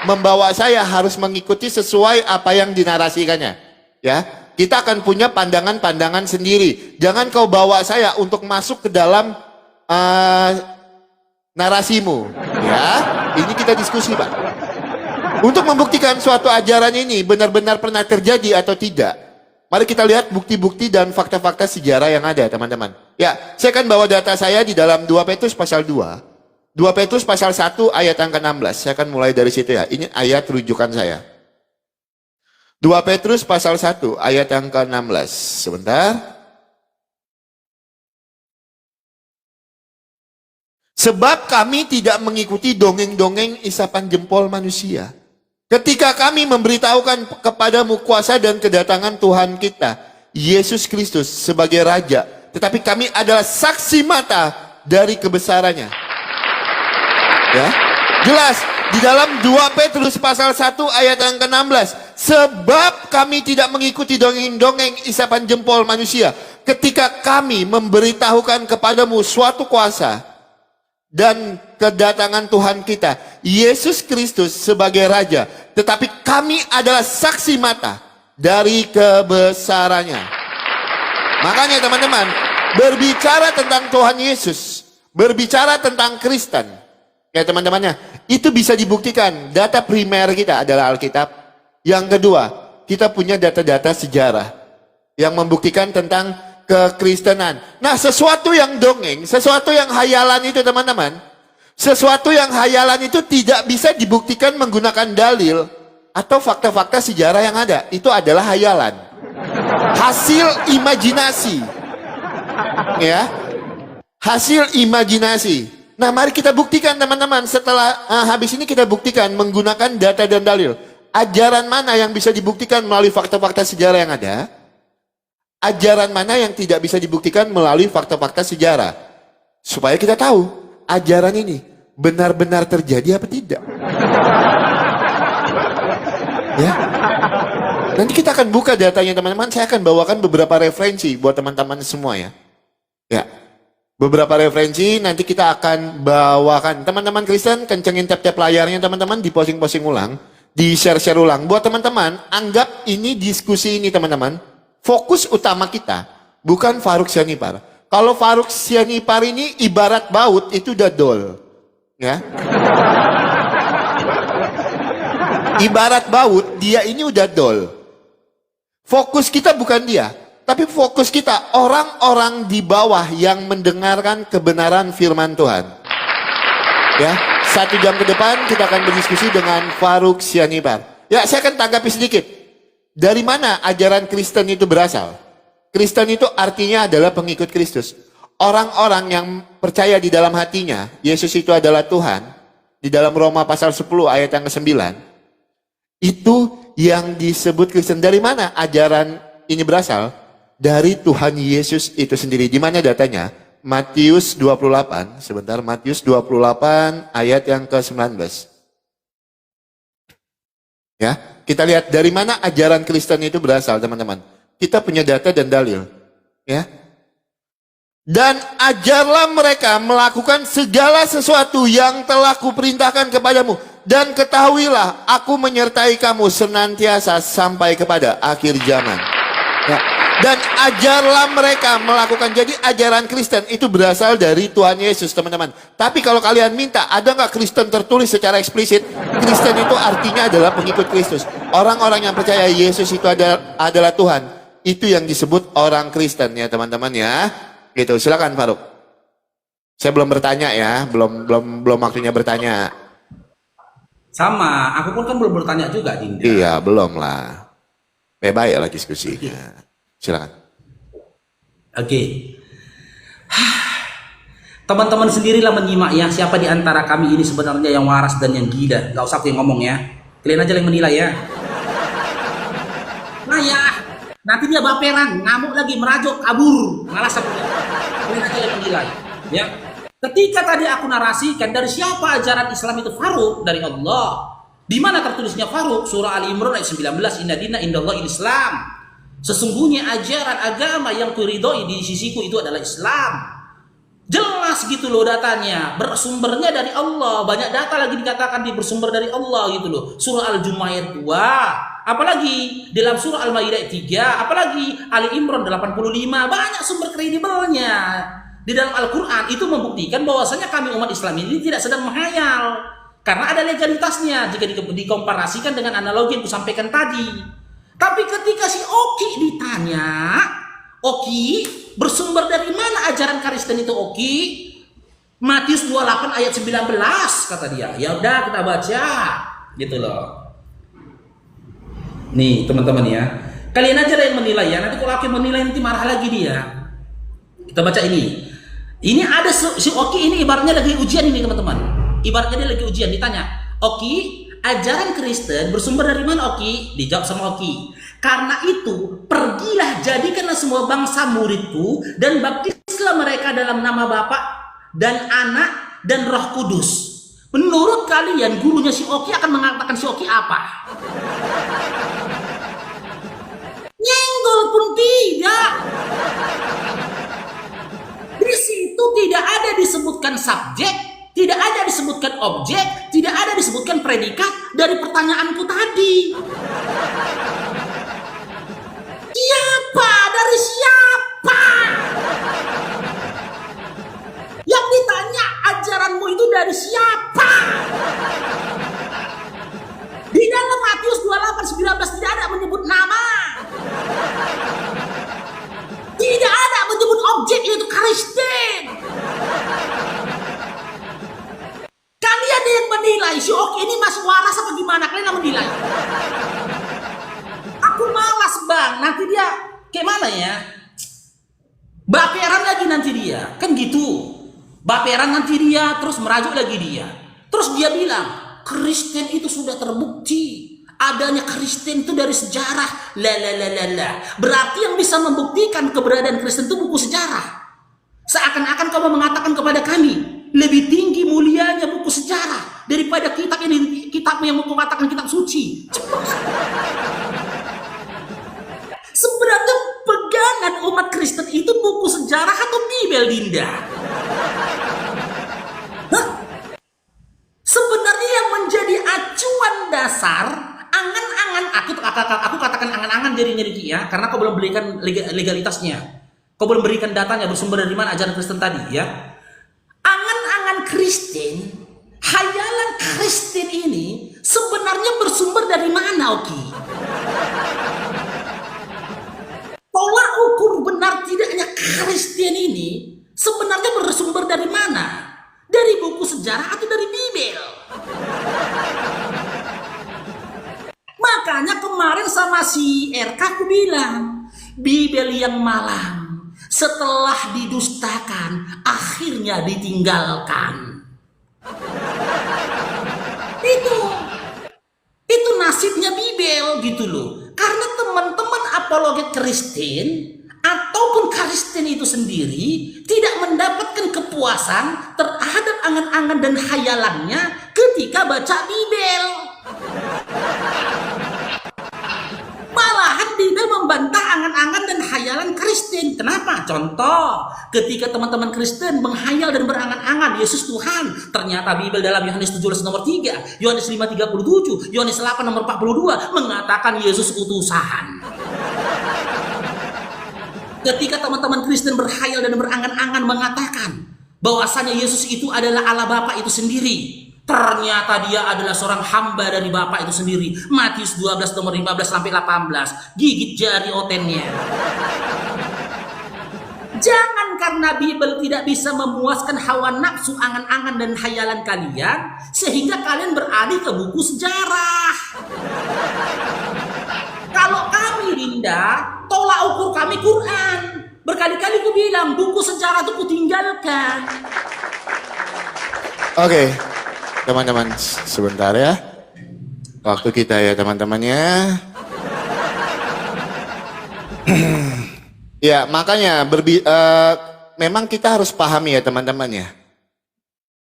[SPEAKER 3] membawa saya harus mengikuti sesuai apa yang dinarasikannya. Ya, kita akan punya pandangan-pandangan sendiri. Jangan kau bawa saya untuk masuk ke dalam narasimu. Ya, ini kita diskusi Pak. Untuk membuktikan suatu ajaran ini benar-benar pernah terjadi atau tidak, mari kita lihat bukti-bukti dan fakta-fakta sejarah yang ada teman-teman. Ya, saya akan bawa data saya di dalam 2 Petrus pasal 2. 2 Petrus pasal 1 ayat yang ke-16. Saya akan mulai dari situ ya. Ini ayat rujukan saya. 2 Petrus pasal 1 ayat yang ke-16. Sebentar. Sebab kami tidak mengikuti dongeng-dongeng isapan jempol manusia. Ketika kami memberitahukan kepadamu kuasa dan kedatangan Tuhan kita, Yesus Kristus sebagai Raja. Tetapi kami adalah saksi mata dari kebesarannya. Ya, jelas di dalam 2 Petrus pasal 1 ayat yang ke-16. Sebab kami tidak mengikuti dongeng-dongeng isapan jempol manusia. Ketika kami memberitahukan kepadamu suatu kuasa dan kedatangan Tuhan kita, Yesus Kristus sebagai Raja. Tetapi kami adalah saksi mata dari kebesarannya. Makanya teman-teman, berbicara tentang Tuhan Yesus, berbicara tentang Kristen, ya teman-temannya, itu bisa dibuktikan. Data primer kita adalah Alkitab. Yang kedua, kita punya data-data sejarah yang membuktikan tentang kekristenan. Nah, sesuatu yang dongeng, sesuatu yang hayalan itu teman-teman, sesuatu yang hayalan itu tidak bisa dibuktikan menggunakan dalil, atau fakta-fakta sejarah yang ada. Itu adalah hayalan. Hasil imajinasi. Ya. Hasil imajinasi. Nah, mari kita buktikan teman-teman. Setelah habis ini kita buktikan menggunakan data dan dalil. Ajaran mana yang bisa dibuktikan melalui fakta-fakta sejarah yang ada? Ajaran mana yang tidak bisa dibuktikan melalui fakta-fakta sejarah? Supaya kita tahu ajaran ini benar-benar terjadi apa tidak. Ya. Nanti kita akan buka datanya teman-teman. Saya akan bawakan beberapa referensi buat teman-teman semua ya. Ya. Beberapa referensi nanti kita akan bawakan. Teman-teman Kristen kencengin tap-tap layarnya teman-teman, di-posting-posting ulang, di-share-share ulang. Buat teman-teman, anggap ini diskusi ini teman-teman. Fokus utama kita bukan Farouk Sianipar. Kalau Farouk Sianipar ini ibarat baut, itu udah dol. Ya. Ibarat baut, dia ini udah dol. Fokus kita bukan dia, tapi fokus kita orang-orang di bawah yang mendengarkan kebenaran firman Tuhan. Ya, 1 jam ke depan kita akan berdiskusi dengan Farouk Sianipar. Ya, saya akan tanggapi sedikit. Dari mana ajaran Kristen itu berasal? Kristen itu artinya adalah pengikut Kristus. Orang-orang yang percaya di dalam hatinya, Yesus itu adalah Tuhan. Di dalam Roma pasal 10 ayat yang ke-9. Itu yang disebut Kristen. Dari mana ajaran ini berasal? Dari Tuhan Yesus itu sendiri. Di mana datanya? Matius 28. Sebentar, Matius 28 ayat yang ke-19. Ya, kita lihat dari mana ajaran Kristen itu berasal, teman-teman. Kita punya data dan dalil. Ya. Dan ajarlah mereka melakukan segala sesuatu yang telah kuperintahkan kepadamu. Dan ketahuilah, aku menyertai kamu senantiasa sampai kepada akhir zaman. Ya. Dan ajarlah mereka melakukan. Jadi ajaran Kristen itu berasal dari Tuhan Yesus, teman-teman. Tapi kalau kalian minta, ada nggak Kristen tertulis secara eksplisit? Kristen itu artinya adalah pengikut Kristus. Orang-orang yang percaya Yesus itu adalah Tuhan. Itu yang disebut orang Kristen ya, teman-teman ya. Gitu, silakan Farouk. Saya belum bertanya ya, belum waktunya bertanya.
[SPEAKER 1] Sama, aku pun kan belum bertanya juga, Dinda.
[SPEAKER 3] Iya, belum lah. Baik lah diskusinya. Silakan.
[SPEAKER 1] Oke. Teman-teman sendirilah menyimak ya, siapa di antara kami ini sebenarnya yang waras dan yang gila. Gak usah aku yang ngomong ya. Kalian aja yang menilai ya. Nah ya, nanti dia baperan, ngamuk lagi, merajuk, kabur. Malas aku. Kalian aja yang menilai. Ya. Ketika tadi aku narasikan dari siapa ajaran Islam itu, Farouk, dari Allah. Di mana tertulisnya Farouk? Surah Ali Imran ayat 19, Inna dina indallahil Islam. Sesungguhnya ajaran agama yang kuridhoi di sisiku itu adalah Islam. Jelas gitu loh datanya, bersumbernya dari Allah. Banyak data lagi dikatakan bersumber dari Allah gitu loh. Surah Al-Jumu'ah ayat 2, apalagi dalam surah Al-Maidah ayat 3, apalagi Ali Imran 85, banyak sumber kredibelnya. Di dalam Al-Quran itu membuktikan bahwasanya kami umat Islam ini tidak sedang menghayal. Karena ada legalitasnya jika dikomparasikan dengan analogi yang kusampaikan tadi. Tapi ketika si Oki ditanya, Oki bersumber dari mana ajaran Kristen itu, Oki? Matius 28 ayat 19 kata dia. Ya udah kita baca gitu loh. Nih teman-teman ya, kalian aja yang menilai ya. Nanti kalau Oki menilai nanti marah lagi dia. Kita baca ini. Ini ada si Oki ini ibaratnya lagi ujian ini teman-teman. Ibaratnya dia lagi ujian, ditanya, Oki, ajaran Kristen bersumber dari mana, Oki? Dijawab sama Oki, karena itu pergilah jadikanlah semua bangsa muridku dan baptislah mereka dalam nama Bapa dan Anak dan Roh Kudus. Menurut kalian gurunya si Oki akan mengatakan si Oki apa? Nyenggol pun tidak. Di situ tidak ada disebutkan subjek, tidak ada disebutkan objek, tidak ada disebutkan predikat dari pertanyaanku tadi. Siapa? Dari siapa? Yang ditanya ajaranmu itu dari siapa? Di dalam Matius 28:19 tidak ada menyebut nama. Tidak ada menyebut objek, yaitu Kristen. Kalian yang menilai si Oki ini masih waras apa gimana? Kalian yang menilai. baperan lagi nanti dia, kan gitu. Baperan nanti dia, terus merajuk lagi dia. Terus dia bilang, Kristen itu sudah terbukti. Adanya Kristen itu dari sejarah. Berarti yang bisa membuktikan keberadaan Kristen itu buku sejarah. Seakan-akan kamu mengatakan kepada kami, lebih tinggi mulianya buku sejarah daripada kitab yang mau katakan kitab suci. Sebenarnya pegangan umat Kristen itu buku sejarah atau Bibel, Dinda? Hah? Sebenarnya yang menjadi acuan dasar angan-angan, aku katakan angan-angan jadinya ya, karena kau belum berikan legalitasnya. Kau belum berikan datanya bersumber dari mana ajaran Kristen tadi ya. Angan-angan Kristen, hayalan Kristen ini sebenarnya bersumber dari mana, Oki? Tolak ukur benar tidaknya Kristen ini sebenarnya bersumber dari mana? Dari buku sejarah atau dari Bibel? Makanya kemarin sama si RK aku bilang, Bibel yang malang setelah didustakan akhirnya ditinggalkan. Itu nasibnya Bibel gitu loh. Karena teman-teman apologet Kristen ataupun Kristen itu sendiri tidak mendapatkan kepuasan terhadap angan-angan dan hayalannya ketika baca Bibel. Malahan Bibel membantah angan-angan dan hayalan Kristen. Kenapa? Contoh, ketika teman-teman Kristen menghayal dan berangan-angan Yesus Tuhan, ternyata Bibel dalam Yohanes 17 nomor 3, Yohanes 5:37, Yohanes 8 nomor 42 mengatakan Yesus utusan. Ketika teman-teman Kristen berhayal dan berangan-angan mengatakan bahwasanya Yesus itu adalah Allah Bapa itu sendiri, ternyata dia adalah seorang hamba dari Bapa itu sendiri. Matius 12 nomor 15 sampai 18. Gigit jari otennya. Jangan karena Bibel tidak bisa memuaskan hawa nafsu, angan-angan dan hayalan kalian sehingga kalian beralih ke buku sejarah. Kalau kami, Dinda, tolak ukur kami Quran. Berkali-kali ku bilang buku sejarah itu ku tinggalkan.
[SPEAKER 3] Oke. Teman-teman, sebentar ya. Waktu kita ya teman-temannya. Ya, makanya memang kita harus pahami ya teman-teman ya.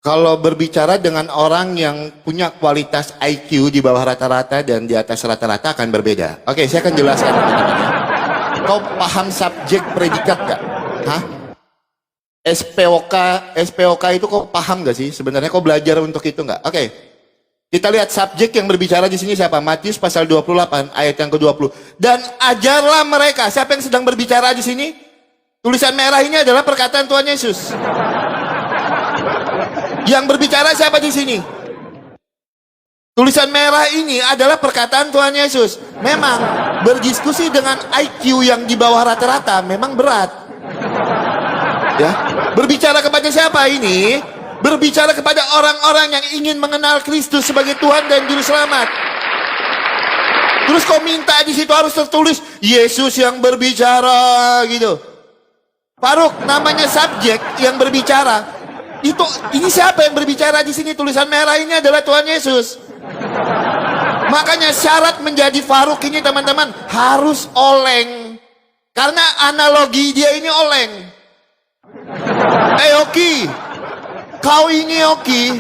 [SPEAKER 3] Kalau berbicara dengan orang yang punya kualitas IQ di bawah rata-rata dan di atas rata-rata akan berbeda. Oke, saya akan jelaskan teman-teman ya. Kau paham subjek predikat gak? Hah? SPOK itu kau paham gak sih? Sebenarnya kau belajar untuk itu gak? Oke. Kita lihat subjek yang berbicara di sini siapa? Matius pasal 28 ayat yang ke-20. Dan ajarlah mereka. Siapa yang sedang berbicara di sini? Tulisan merah ini adalah perkataan Tuhan Yesus. Yang berbicara siapa di sini? Tulisan merah ini adalah perkataan Tuhan Yesus. Memang berdiskusi dengan IQ yang di bawah rata-rata memang berat. Ya, berbicara kepada siapa ini? Berbicara kepada orang-orang yang ingin mengenal Kristus sebagai Tuhan dan Juru Selamat. Terus kau minta di situ harus tertulis Yesus yang berbicara gitu. Faruk, namanya subjek yang berbicara. Ini siapa yang berbicara di sini? Tulisan merah ini adalah Tuhan Yesus. Makanya syarat menjadi Faruk ini teman-teman harus oleng. Karena analogi dia ini oleng. Oki, kau ini Oki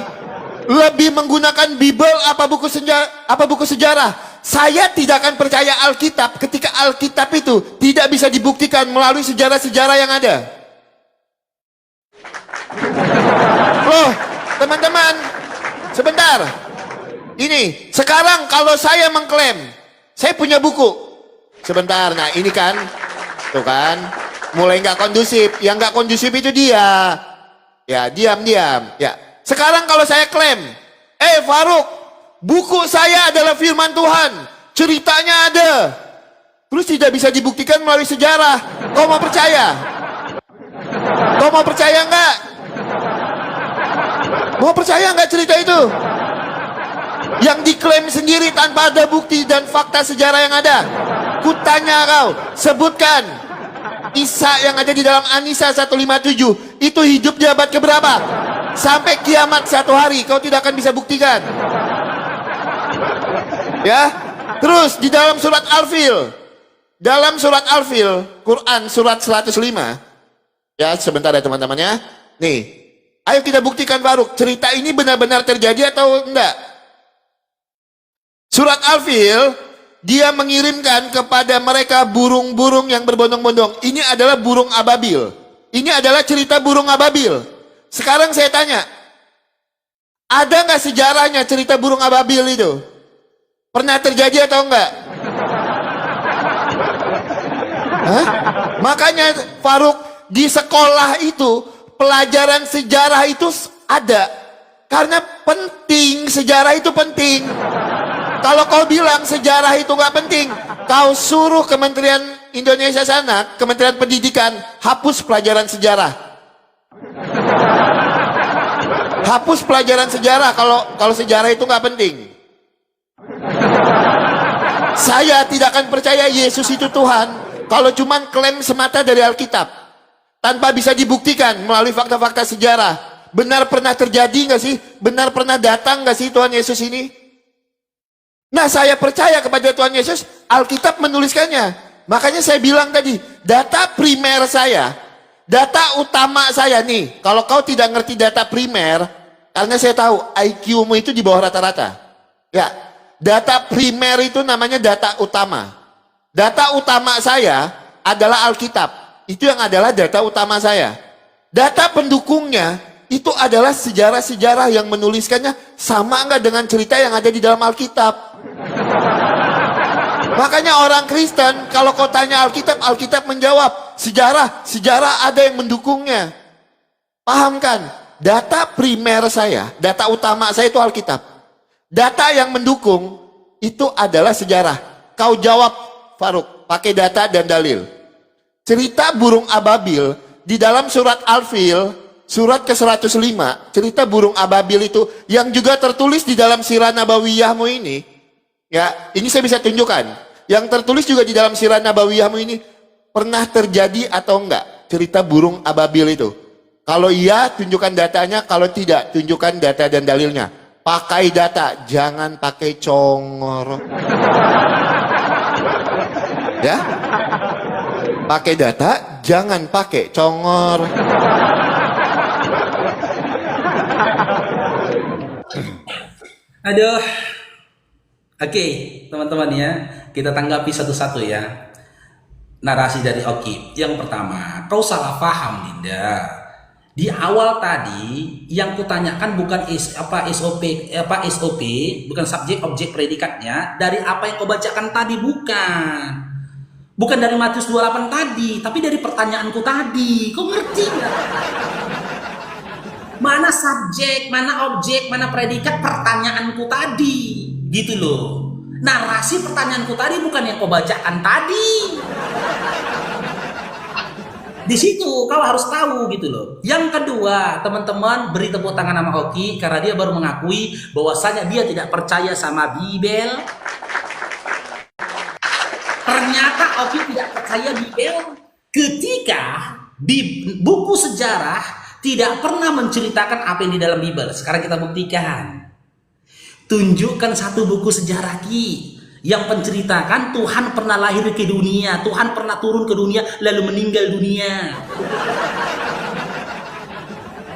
[SPEAKER 3] lebih menggunakan Bible apa buku sejarah? Saya tidak akan percaya Alkitab ketika Alkitab itu tidak bisa dibuktikan melalui sejarah-sejarah yang ada. Loh, teman-teman, sebentar. Ini, sekarang kalau saya mengklaim, saya punya buku. Sebentar, nah ini kan, tuh kan, mulai nggak kondusif. Yang nggak kondusif itu dia. Ya, diam-diam. Ya, sekarang kalau saya klaim, Faruk, buku saya adalah firman Tuhan. Ceritanya ada. Terus tidak bisa dibuktikan melalui sejarah. Kau mau percaya? Kau mau percaya nggak? Mau percaya nggak cerita itu? Yang diklaim sendiri tanpa ada bukti dan fakta sejarah yang ada. Kutanya kau, sebutkan Isa yang ada di dalam An-Nisa 157 itu hidup di abad keberapa? Sampai kiamat satu hari kau tidak akan bisa buktikan. Ya. Terus di dalam surat Al-Fil. Dalam surat Al-Fil, Quran surat 105. Ya, sebentar ya teman-teman ya. Nih. Ayo kita buktikan Faruk, cerita ini benar-benar terjadi atau enggak? Surat Al-Fil, dia mengirimkan kepada mereka burung-burung yang berbondong-bondong. Ini adalah burung ababil. Ini adalah cerita burung ababil. Sekarang saya tanya, ada nggak sejarahnya cerita burung ababil itu? Pernah terjadi atau enggak? Hah? Makanya Faruk, di sekolah itu pelajaran sejarah itu ada. Karena penting, sejarah itu penting. Kalau kau bilang sejarah itu nggak penting, kau suruh Kementerian Indonesia sana, Kementerian Pendidikan, hapus pelajaran sejarah. Hapus pelajaran sejarah kalau sejarah itu nggak penting. Saya tidak akan percaya Yesus itu Tuhan kalau cuman klaim semata dari Alkitab tanpa bisa dibuktikan melalui fakta-fakta sejarah. Benar pernah terjadi nggak sih? Benar pernah datang nggak sih Tuhan Yesus ini? Nah, saya percaya kepada Tuhan Yesus, Alkitab menuliskannya. Makanya saya bilang tadi, data primer saya, data utama saya nih. Kalau kau tidak ngerti data primer, karena saya tahu IQ-mu itu di bawah rata-rata. Ya, data primer itu namanya data utama. Data utama saya adalah Alkitab. Itu yang adalah data utama saya. Data pendukungnya itu adalah sejarah-sejarah yang menuliskannya sama nggak dengan cerita yang ada di dalam Alkitab. Makanya orang Kristen kalau kau tanya Alkitab, Alkitab menjawab sejarah ada yang mendukungnya. Paham kan? Data primer saya, data utama saya itu Alkitab. Data yang mendukung itu adalah sejarah. Kau jawab Faruk, pakai data dan dalil. Cerita burung ababil di dalam surat Al-Fil, surat ke-105, cerita burung ababil itu yang juga tertulis di dalam Sirah Nabawiyahmu ini. Ya, ini saya bisa tunjukkan. Yang tertulis juga di dalam Sirah Nabawiyahmu ini pernah terjadi atau enggak cerita burung ababil itu? Kalau iya, tunjukkan datanya. Kalau tidak, tunjukkan data dan dalilnya. Pakai data, jangan pakai congor. Ya? Pakai data, jangan pakai congor.
[SPEAKER 1] Aduh. Oke, teman-teman ya, kita tanggapi satu-satu ya. Narasi dari Oki. Yang pertama, kau salah paham, Dinda. Di awal tadi yang kutanyakan bukan SOP, bukan subjek, objek, predikatnya dari apa yang kau bacakan tadi, bukan. Bukan dari Matius 28 tadi, tapi dari pertanyaanku tadi. Kau ngerti nggak? Mana subjek, mana objek, mana predikat pertanyaanku tadi. Gitu loh. Narasi pertanyaanku tadi bukan yang kau bacakan tadi. Di situ kau harus tahu gitu loh. Yang kedua, teman-teman, beri tepuk tangan sama Oki karena dia baru mengakui bahwasanya dia tidak percaya sama Bibel. Ternyata Oki tidak percaya Bibel ketika buku sejarah tidak pernah menceritakan apa yang di dalam Bibel. Sekarang kita buktikan. Tunjukkan satu buku sejarah Ki yang menceritakan Tuhan pernah lahir ke dunia, Tuhan pernah turun ke dunia lalu meninggal dunia.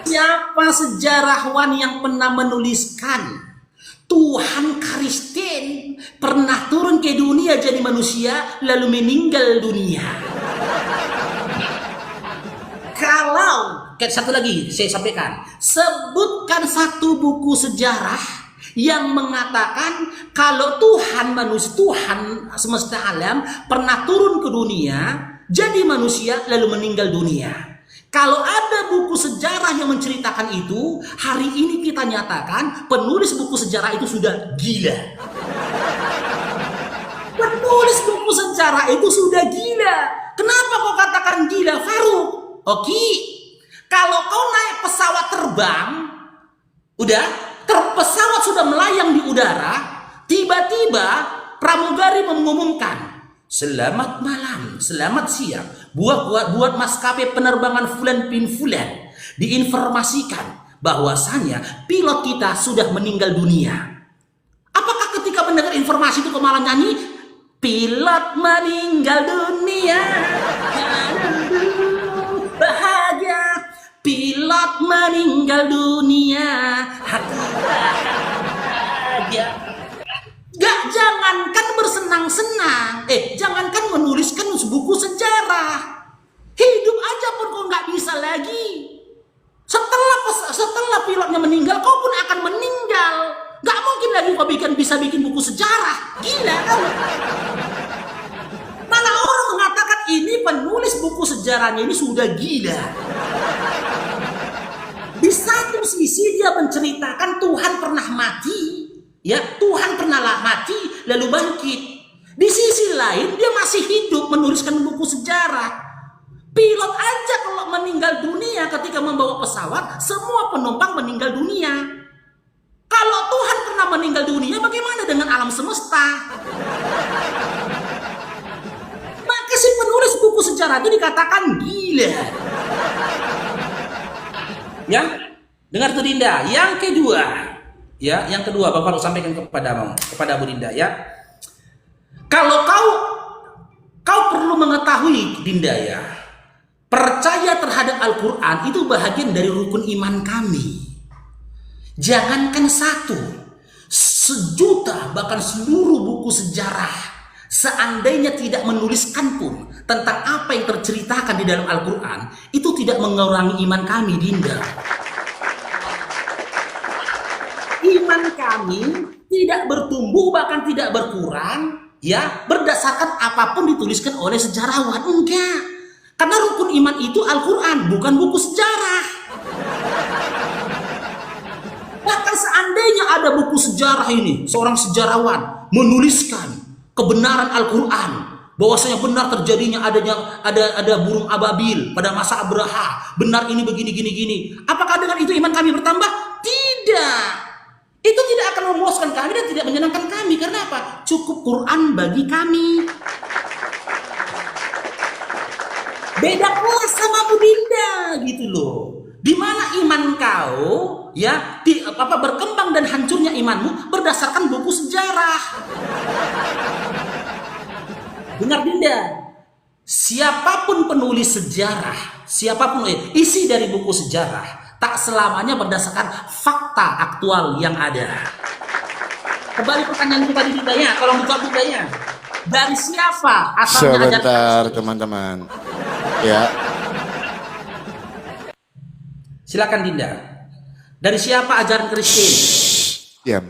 [SPEAKER 1] Siapa sejarawan yang pernah menuliskan Tuhan Kristen pernah turun ke dunia jadi manusia lalu meninggal dunia? Kalau satu lagi saya sampaikan, sebutkan satu buku sejarah yang mengatakan kalau Tuhan semesta alam pernah turun ke dunia jadi manusia lalu meninggal dunia. Kalau ada buku sejarah yang menceritakan itu, hari ini kita nyatakan penulis buku sejarah itu sudah gila. Penulis buku sejarah itu sudah gila. Kenapa kau katakan gila, Faruk? Oke, kalau kau naik pesawat terbang, udah Pesawat sudah melayang di udara, tiba-tiba pramugari mengumumkan, selamat malam, selamat siang, buat maskapai penerbangan Fulan bin Fulan, diinformasikan bahwasanya pilot kita sudah meninggal dunia. Apakah ketika mendengar informasi itu kau malah nyanyi, pilot meninggal dunia, bahagia, pilot meninggal dunia, hati bahagia. Gak, jangankan bersenang-senang, jangankan menuliskan buku sejarah, hidup aja pun kau nggak bisa lagi. Setelah pilotnya meninggal, kau pun akan meninggal. Gak mungkin lagi kau bisa bikin buku sejarah. Gila kan? Malah orang mengatakan ini penulis buku sejarahnya ini sudah gila. Di satu sisi dia menceritakan Tuhan pernah mati, ya, Tuhan pernah mati lalu bangkit. Di sisi lain dia masih hidup menuliskan buku sejarah. Pilot aja kalau meninggal dunia ketika membawa pesawat, semua penumpang meninggal dunia. Kalau Tuhan pernah meninggal dunia, bagaimana dengan alam semesta? Maka si penulis buku sejarah itu dikatakan gila. Ya, dengar tuh Dinda. Yang kedua, Bapak harus sampaikan kepada Bu Dinda, ya. Kalau kau perlu mengetahui, Dinda, ya, percaya terhadap Al-Quran itu bahagian dari rukun iman kami. Jangankan satu, sejuta, bahkan seluruh buku sejarah, seandainya tidak menuliskan pun tentang apa yang terceritakan di dalam Al-Quran, itu tidak mengurangi iman kami, Dinda. Iman kami tidak bertumbuh, bahkan tidak berkurang, ya, berdasarkan apapun dituliskan oleh sejarawan. Enggak. Karena rukun iman itu Al-Quran, bukan buku sejarah. Bahkan seandainya ada buku sejarah ini, seorang sejarawan menuliskan kebenaran Al-Quran, bahwasanya benar terjadinya ada burung ababil pada masa Abraha, benar ini begini gini. Apakah dengan itu iman kami bertambah? Tidak. Itu tidak akan memuaskan kami dan tidak menyenangkan kami. Karena apa? Cukup Quran bagi kami. Beda kelas sama Bu Dinda gitu loh. Di mana iman kau, ya, berkembang dan hancurnya imanmu berdasarkan buku sejarah. Dengar Dinda, siapapun penulis sejarah, siapapun isi dari buku sejarah, tak selamanya berdasarkan fakta aktual yang ada. Kembali pertanyaan kita tadi, Dinda, ya, kalau buka bukanya. Dari siapa asalnya ajaran?
[SPEAKER 3] Sebentar teman-teman. Ya.
[SPEAKER 1] Silakan Dinda. Dari siapa ajaran Kristen?
[SPEAKER 3] Diam.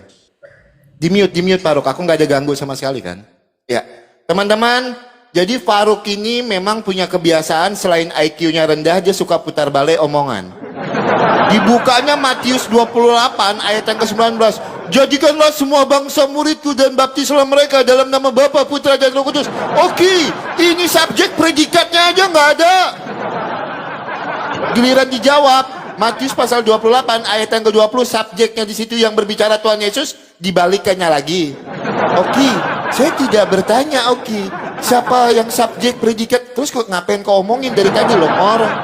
[SPEAKER 3] Di mute Faruk. Aku nggak ada ganggu sama sekali kan? Ya. Teman-teman, jadi Faruk ini memang punya kebiasaan selain IQ-nya rendah, dia suka putar balik omongan. Dibukanya Matius 28 ayat yang ke-19. Jadikanlah semua bangsa muridku dan baptislah mereka dalam nama Bapa, Putra dan Roh Kudus. Oke, ini subjek predikatnya aja nggak ada. Giliran dijawab, Matius pasal 28 ayat yang ke-20, subjeknya di situ yang berbicara Tuhan Yesus, dibalikannya lagi. Oke, saya tidak bertanya, oke, siapa yang subjek predikat? Terus kok ngapain kau omongin dari tadi loh orang?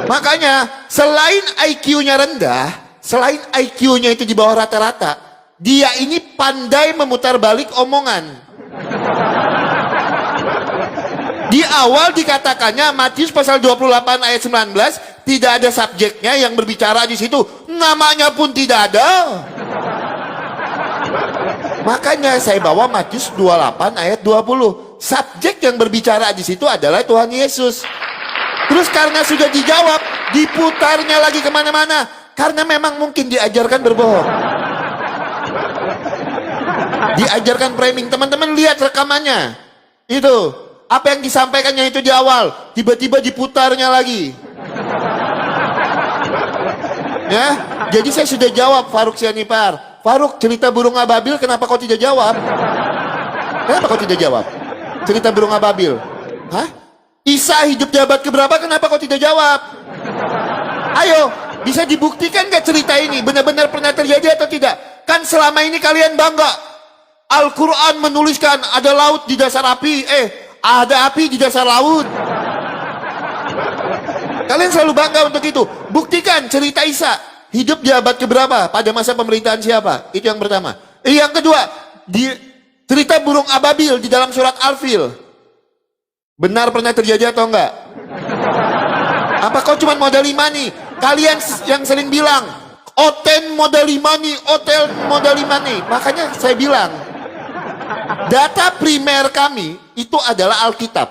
[SPEAKER 3] Makanya, selain IQ-nya rendah, selain IQ-nya itu di bawah rata-rata, dia ini pandai memutar balik omongan. Di awal dikatakannya Matius pasal 28 ayat 19 tidak ada subjeknya yang berbicara di situ, namanya pun tidak ada. Makanya saya bawa Matius 28 ayat 20. Subjek yang berbicara di situ adalah Tuhan Yesus. Terus karena sudah dijawab, diputarnya lagi kemana-mana. Karena memang mungkin diajarkan berbohong. Diajarkan framing. Teman-teman lihat rekamannya. Itu. Apa yang disampaikannya itu di awal. Tiba-tiba diputarnya lagi. Ya. Jadi saya sudah jawab Faruk Sianipar. Faruk, cerita burung ababil kenapa kau tidak jawab? Kenapa kau tidak jawab? Cerita burung ababil. Hah? Isa hidup jabat keberapa? Kenapa kau tidak jawab? Ayo, Bisa dibuktikan gak cerita ini benar-benar pernah terjadi atau tidak? Kan selama ini kalian bangga. Al-Quran menuliskan ada laut di dasar api. Ada api di dasar laut. Kalian selalu bangga untuk itu. Buktikan cerita Isa. Hidup di abad keberapa? Pada masa pemerintahan siapa? Itu yang pertama. Yang kedua, di cerita burung ababil di dalam surat Al-Fil. Benar pernah terjadi atau enggak? Apa kau cuma modal imani? Kalian yang sering bilang, oten modal imani, otel modal imani. Makanya saya bilang, data primer kami itu adalah Alkitab.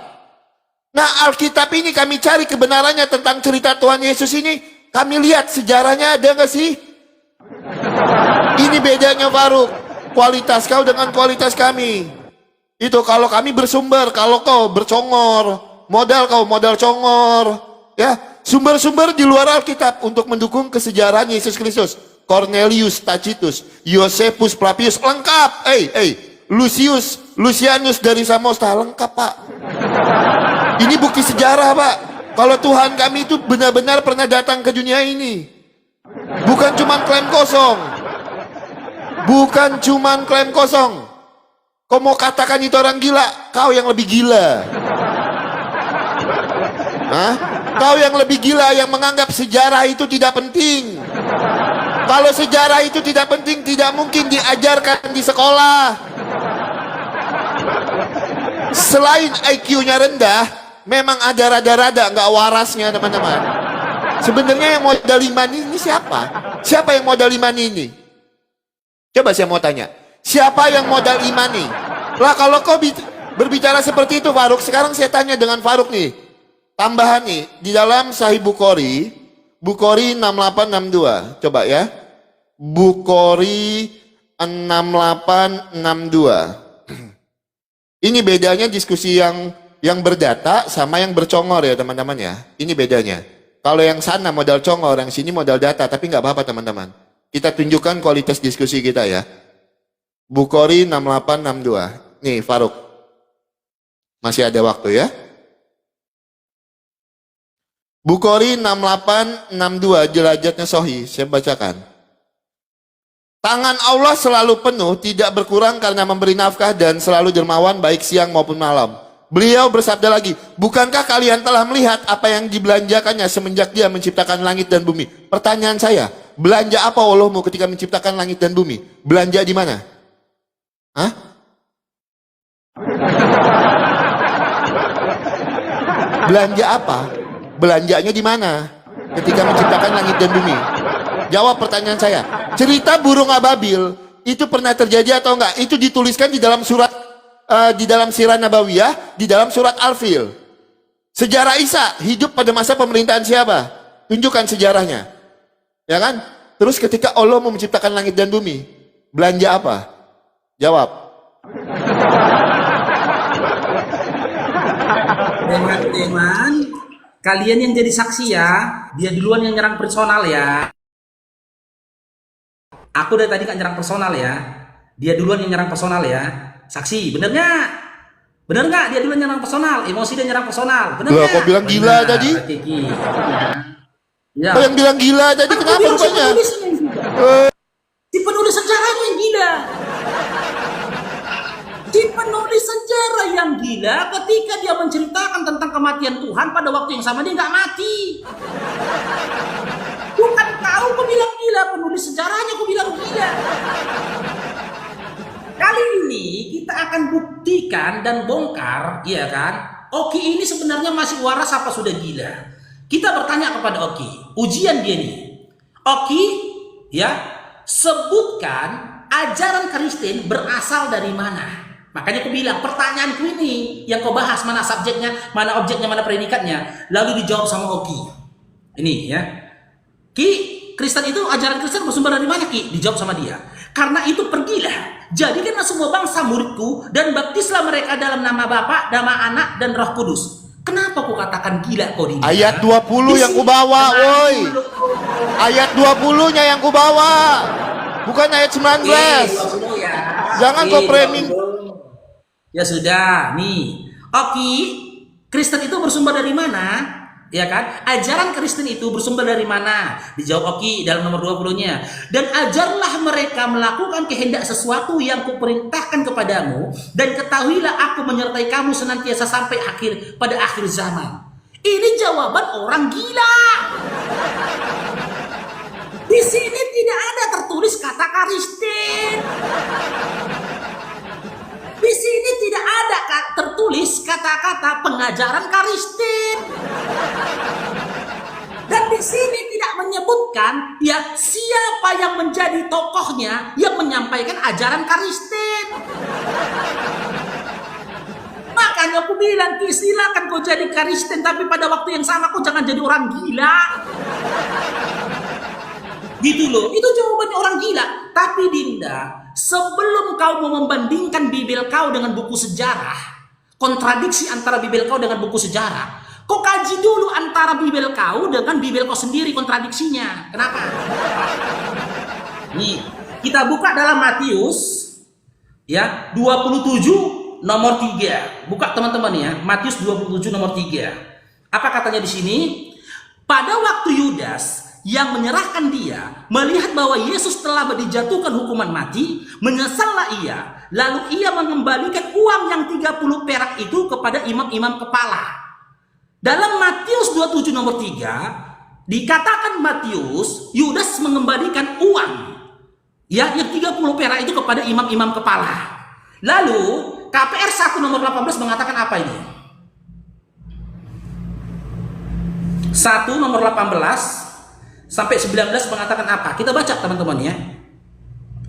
[SPEAKER 3] Nah, Alkitab ini kami cari kebenarannya tentang cerita Tuhan Yesus ini. Kami lihat sejarahnya ada nggak sih? Ini bedanya Faruk. Kualitas kau dengan kualitas kami. Itu kalau kami bersumber, kalau kau bercongor. Modal kau modal congor. Ya, sumber-sumber di luar Alkitab untuk mendukung kesejarahan Yesus Kristus. Cornelius, Tacitus, Josephus, Flavius, lengkap. Lucianus dari Samosta, lengkap Pak. Ini bukti sejarah Pak. Kalau Tuhan kami itu benar-benar pernah datang ke dunia ini. Bukan cuma klaim kosong. Bukan cuma klaim kosong. Kau mau katakan itu orang gila? Kau yang lebih gila. Hah? Kau yang lebih gila yang menganggap sejarah itu tidak penting. Kalau sejarah itu tidak penting, tidak mungkin diajarkan di sekolah. Selain IQ-nya rendah, memang ada rada-rada nggak warasnya teman-teman. Sebenarnya yang modal iman ini siapa? Siapa yang modal iman ini? Coba saya mau tanya. Siapa yang modal iman nih? Lah kalau kau berbicara seperti itu Faruk, sekarang saya tanya dengan Faruk nih. Tambahan nih, di dalam Sahih Bukhari 6862. Coba ya. Bukhari 6862. Ini bedanya diskusi yang berdata sama yang bercongor ya teman-teman ya. Ini bedanya. Kalau yang sana modal congor, yang sini modal data, tapi nggak apa-apa teman-teman. Kita tunjukkan kualitas diskusi kita ya. Bukhari 6862. Nih Faruk. Masih ada waktu ya. Bukhari 6862 jelajahnya Sahih. Saya bacakan. Tangan Allah selalu penuh, tidak berkurang karena memberi nafkah dan selalu dermawan baik siang maupun malam. Beliau bersabda lagi, bukankah kalian telah melihat apa yang dibelanjakannya semenjak dia menciptakan langit dan bumi? Pertanyaan saya, belanja apa Allahmu ketika menciptakan langit dan bumi? Belanja di mana? Hah? Belanja apa? Belanjanya di mana ketika menciptakan langit dan bumi? Jawab pertanyaan saya. Cerita burung ababil itu pernah terjadi atau enggak? Itu dituliskan di dalam surat di dalam Sirah Nabawiyah, di dalam surat Al-Fil. Sejarah Isa hidup pada masa pemerintahan siapa? Tunjukkan sejarahnya. Ya kan? Terus ketika Allah mau menciptakan langit dan bumi, belanja apa? Jawab.
[SPEAKER 1] Teman-teman, kalian yang jadi saksi ya, dia duluan yang nyerang personal ya. Aku dari tadi kan nyerang personal ya. Dia duluan yang nyerang personal ya. Saksi, bener nggak? Bener nggak? Dia duluan nyerang personal. Emosi dia nyerang personal. Bener nggak?
[SPEAKER 3] Kok bilang gila tadi?
[SPEAKER 1] Ya.
[SPEAKER 3] Kok yang bilang gila tadi? Kenapa rupanya?
[SPEAKER 1] Si penulis sejarah itu yang gila. Si penulis sejarah yang gila ketika dia menceritakan tentang kematian Tuhan pada waktu yang sama dia nggak mati. Bukan kau bilang gila, penulis sejarahnya kau bilang gila. Kali ini kita akan buktikan dan bongkar, iya kan? Oki ini sebenarnya masih waras apa sudah gila? Kita bertanya kepada Oki, ujian dia nih. Oki, ya, sebutkan ajaran Kristen berasal dari mana? Makanya aku bilang, pertanyaanku ini yang kau bahas, mana subjeknya, mana objeknya, mana predikatnya, lalu dijawab sama Oki. Ini ya. Ki, Kristen itu ajaran Kristen bersumber dari mana Ki? Dijawab sama dia. Karena itu pergilah, jadikanlah semua bangsa muridku dan baptislah mereka dalam nama Bapa, nama Anak dan Roh Kudus. Kenapa ku katakan gila kau ini?
[SPEAKER 3] Ayat 20 yang ku bawa, woi. Ayat 20-nya yang ku bawa. Bukan ayat 19.
[SPEAKER 1] Ya.
[SPEAKER 3] Jangan kau framing.
[SPEAKER 1] Ya sudah, nih. Oki, Kristen itu bersumber dari mana? Ya kan? Ajaran Kristen itu bersumber dari mana? Dijawab Oki dalam nomor 20-nya. Dan ajarlah mereka melakukan kehendak sesuatu yang kuperintahkan kepadamu, dan ketahuilah aku menyertai kamu senantiasa sampai pada akhir zaman. Ini jawaban orang gila. Di sini tidak ada tertulis kata Kristen. Di sini tidak ada tertulis kata-kata pengajaran Kristen. Dan di sini tidak menyebutkan ya siapa yang menjadi tokohnya yang menyampaikan ajaran Kristen. Makanya aku bilang, silakan kau jadi Kristen, tapi pada waktu yang sama kau jangan jadi orang gila. Gitu loh, itu jawabannya orang gila. Tapi Dinda, sebelum kau mau membandingkan Bibel kau dengan buku sejarah, kontradiksi antara Bibel kau dengan buku sejarah, kau kaji dulu antara Bibel kau dengan Bibel kau sendiri kontradiksinya. Kenapa? Nih, kita buka dalam Matius ya 27 nomor 3. Buka teman-teman ya, Matius 27 nomor 3. Apa katanya di sini? Pada waktu Yudas yang menyerahkan dia melihat bahwa Yesus telah dijatuhkan hukuman mati, menyesallah ia. Lalu ia mengembalikan uang yang 30 perak itu kepada imam-imam kepala. Dalam Matius 27 nomor 3 dikatakan Yudas mengembalikan uang ya yang 30 perak itu kepada imam-imam kepala. Lalu KPR 1 nomor 18 mengatakan apa ini? 1 nomor 18 sampai 19 mengatakan apa? Kita baca teman-teman ya.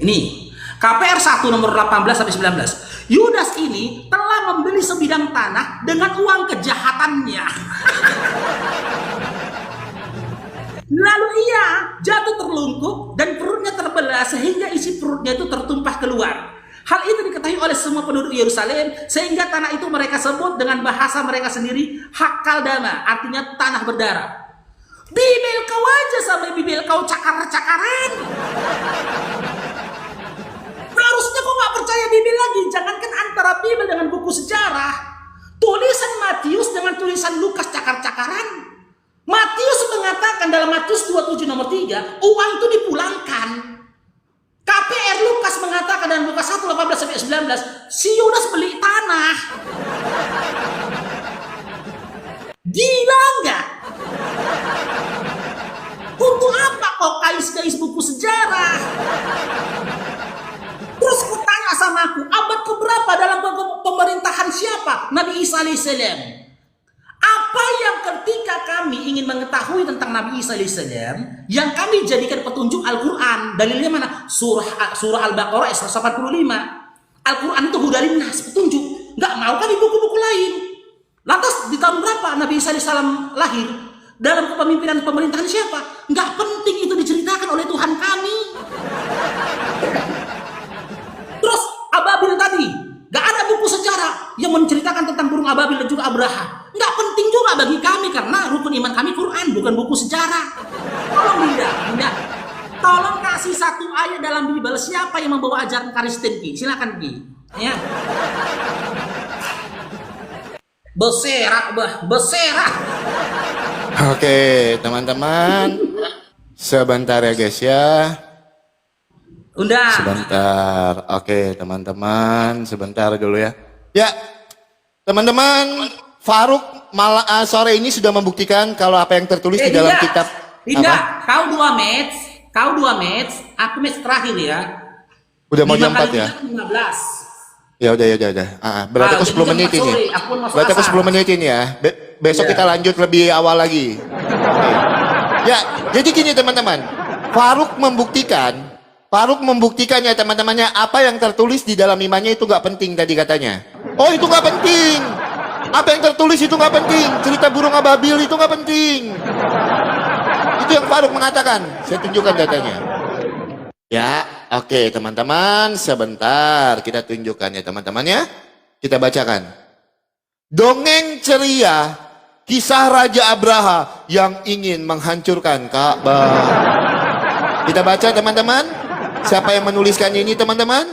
[SPEAKER 1] Ini KPR 1 nomor 18 sampai 19. Yudas ini telah membeli sebidang tanah dengan uang kejahatannya. Lalu ia jatuh terlungkup dan perutnya terbelah sehingga isi perutnya itu tertumpah keluar. Hal itu diketahui oleh semua penduduk Yerusalem, sehingga tanah itu mereka sebut dengan bahasa mereka sendiri Hakaldama, artinya tanah berdarah. Bibel kau aja sampai Bibel kau cakar-cakaran. Harusnya kau gak percaya Bibel lagi. Jangankan antara Bibel dengan buku sejarah, tulisan Matius dengan tulisan Lukas cakar-cakaran. Matius mengatakan dalam Matius 27 nomor 3, uang itu dipulangkan. KPR Lukas mengatakan dalam Lukas 1 18 sampai 19, si Yudas beli tanah. Gila enggak? Untuk apa kok kais-kais buku sejarah? Terus ku tanya sama aku, abad keberapa dalam pemerintahan siapa? Nabi Isa alaihissalam. Apa yang ketika kami ingin mengetahui tentang Nabi Isa alaihissalam, yang kami jadikan petunjuk Al-Quran. Dalilnya mana? Surah Al-Baqarah ayat 145. Al-Quran itu hudalin nas, petunjuk. Nggak mau kami buku-buku lain. Lantas di tahun berapa Nabi Isa alaihissalam lahir? Dalam kepemimpinan pemerintahan siapa? Nggak penting itu diceritakan oleh Tuhan kami. Terus Ababil tadi, nggak ada buku sejarah yang menceritakan tentang burung Ababil dan juga Abraha. Nggak penting juga bagi kami karena rukun iman kami Quran, bukan buku sejarah. Tolong Dinda, tolong kasih satu ayat dalam Bible siapa yang membawa ajaran Kristen Ki. Silakan Ki. Ya. Berserak.
[SPEAKER 6] Oke, teman-teman. Sebentar ya guys ya.
[SPEAKER 1] Unda.
[SPEAKER 6] Sebentar. Oke, teman-teman, sebentar dulu ya. Ya. Teman-teman, Faruk sore ini sudah membuktikan kalau apa yang tertulis di dalam kitab.
[SPEAKER 1] Dinda, kau 2 match, aku match terakhir ya.
[SPEAKER 6] Udah mau jam 4 ya?
[SPEAKER 1] 15.
[SPEAKER 6] Ya udah. Berarti aku 10 menit ini. Berarti aku 10 menit ini ya. Besok kita lanjut lebih awal lagi. Oke. Ya, jadi gini teman-teman. Faruk membuktikan ya teman-temannya apa yang tertulis di dalam imannya itu nggak penting tadi katanya. Oh itu nggak penting. Apa yang tertulis itu nggak penting. Cerita burung Ababil itu nggak penting. Itu yang Faruk mengatakan. Saya tunjukkan datanya. Ya, oke teman-teman, sebentar kita tunjukkan ya teman-teman ya. Kita bacakan. Dongeng ceria kisah Raja Abraha yang ingin menghancurkan Ka'bah. Kita baca teman-teman. Siapa yang menuliskan ini teman-teman?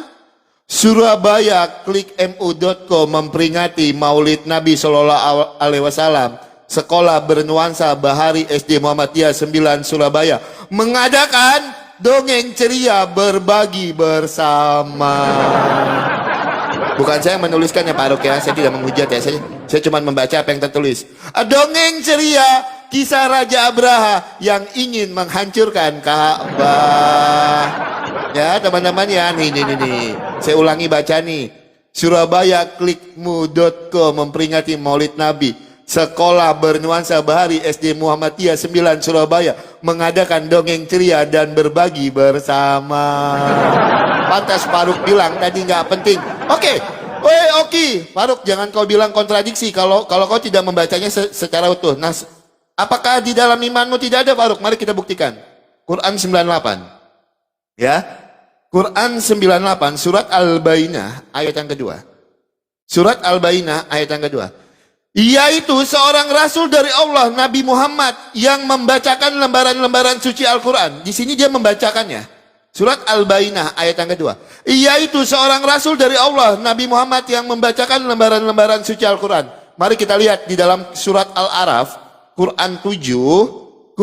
[SPEAKER 6] Surabaya klikmu.com memperingati Maulid Nabi Shallallahu Alaihi Wasallam Sekolah Bernuansa Bahari SD Muhammadiyah 9 Surabaya mengadakan dongeng ceria berbagi bersama. Bukan saya yang menuliskannya Pak Ruk ya, saya tidak menghujat ya, saya cuma membaca apa yang tertulis. Dongeng ceria kisah Raja Abraha yang ingin menghancurkan Ka'bah. Ya teman-teman ya, nih. Saya ulangi baca nih. Surabaya-klikmu.com memperingati Maulid Nabi. Sekolah Bernuansa Bahari SD Muhammadiyah 9 Surabaya mengadakan dongeng ceria dan berbagi bersama. Pantas Faruk bilang tadi nggak penting. Oke. Faruk, jangan kau bilang kontradiksi kalau kau tidak membacanya secara utuh. Nah, apakah di dalam imanmu tidak ada, Faruk? Mari kita buktikan. Quran 98. Ya. Quran 98 surat Al-Bainah ayat yang kedua. Surat Al-Bainah ayat yang kedua. Yaitu seorang rasul dari Allah, Nabi Muhammad, yang membacakan lembaran-lembaran suci Al-Quran. Di sini dia membacakannya. Surat Al-Bainah ayat yang kedua. Yaitu seorang rasul dari Allah, Nabi Muhammad, yang membacakan lembaran-lembaran suci Al-Quran. Mari kita lihat di dalam surat Al-Araf, Quran 7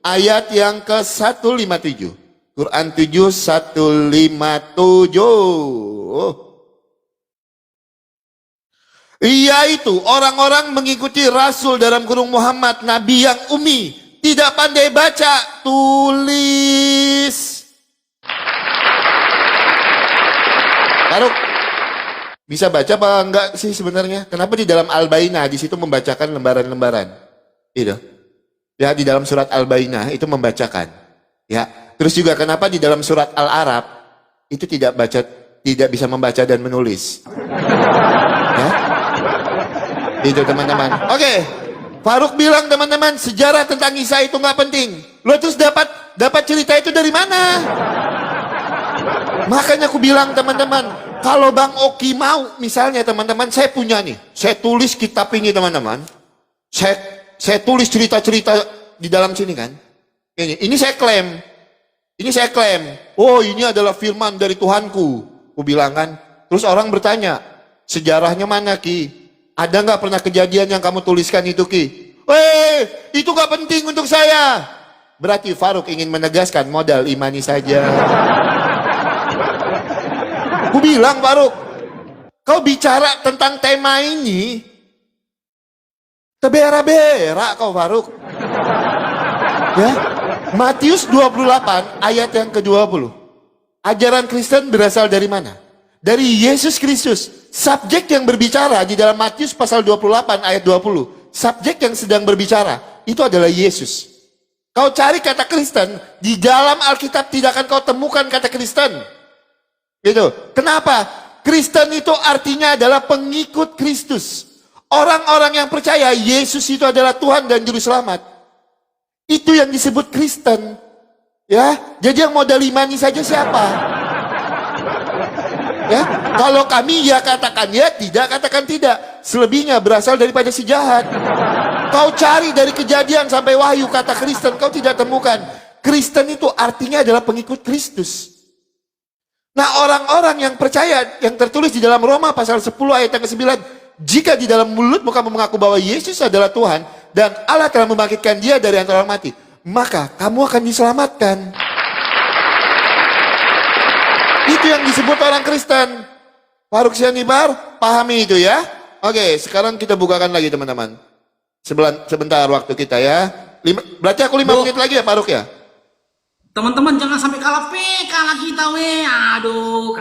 [SPEAKER 6] ayat yang ke-157. Quran 7 157. Yaitu orang-orang mengikuti Rasul dalam kurung Muhammad, Nabi yang ummi, tidak pandai baca tulis. Faruk, bisa baca apa enggak sih sebenarnya? Kenapa di dalam Al-Bainah di situ membacakan lembaran-lembaran? Gitu. Ya, di dalam surat Al-Bainah itu membacakan. Ya. Terus juga kenapa di dalam surat Al-Araf itu tidak bisa membaca dan menulis? Ya. Itu teman-teman. Oke. Faruk bilang teman-teman, sejarah tentang Isa itu nggak penting. Lo terus dapat cerita itu dari mana? Makanya aku bilang teman-teman, kalau Bang Oki mau, misalnya teman-teman, saya punya nih, saya tulis kitab ini teman-teman. Saya tulis cerita-cerita di dalam sini kan. Ini saya klaim. Ini saya klaim. Oh, ini adalah firman dari Tuhanku. Aku bilang kan. Terus orang bertanya, sejarahnya mana Ki? Ada nggak pernah kejadian yang kamu tuliskan itu Ki? Itu nggak penting untuk saya. Berarti Faruk ingin menegaskan modal imani saja. Aku bilang Faruk, kau bicara tentang tema ini, tebera-bera kau Faruk. Ya, Matius 28 ayat yang ke-20. Ajaran Kristen berasal dari mana? Dari Yesus Kristus. Subjek yang berbicara di dalam Matius pasal 28 ayat 20. Subjek yang sedang berbicara itu adalah Yesus. Kau cari kata Kristen, di dalam Alkitab tidak akan kau temukan kata Kristen. Gitu. Kenapa? Kristen itu artinya adalah pengikut Kristus. Orang-orang yang percaya Yesus itu adalah Tuhan dan Juru Selamat. Itu yang disebut Kristen. Ya, jadi yang modal imani saja siapa? Ya, kalau kami ya katakan ya, tidak katakan tidak. Selebihnya berasal daripada si jahat. Kau cari dari Kejadian sampai Wahyu kata Kristen, kau tidak temukan. Kristen itu artinya adalah pengikut Kristus. Nah, orang-orang yang percaya, yang tertulis di dalam Roma pasal 10 ayat yang ke-9, jika di dalam mulutmu kamu mengaku bahwa Yesus adalah Tuhan dan Allah telah membangkitkan dia dari antara orang mati, maka kamu akan diselamatkan. Itu yang disebut orang Kristen. Faruk Sianibar, pahami itu ya. Oke, sekarang kita bukakan lagi teman-teman. Sebentar waktu kita ya. Berarti aku 5 menit lagi ya Faruk ya.
[SPEAKER 1] Teman-teman jangan sampai kalah PK lagi kita weh. Aduh,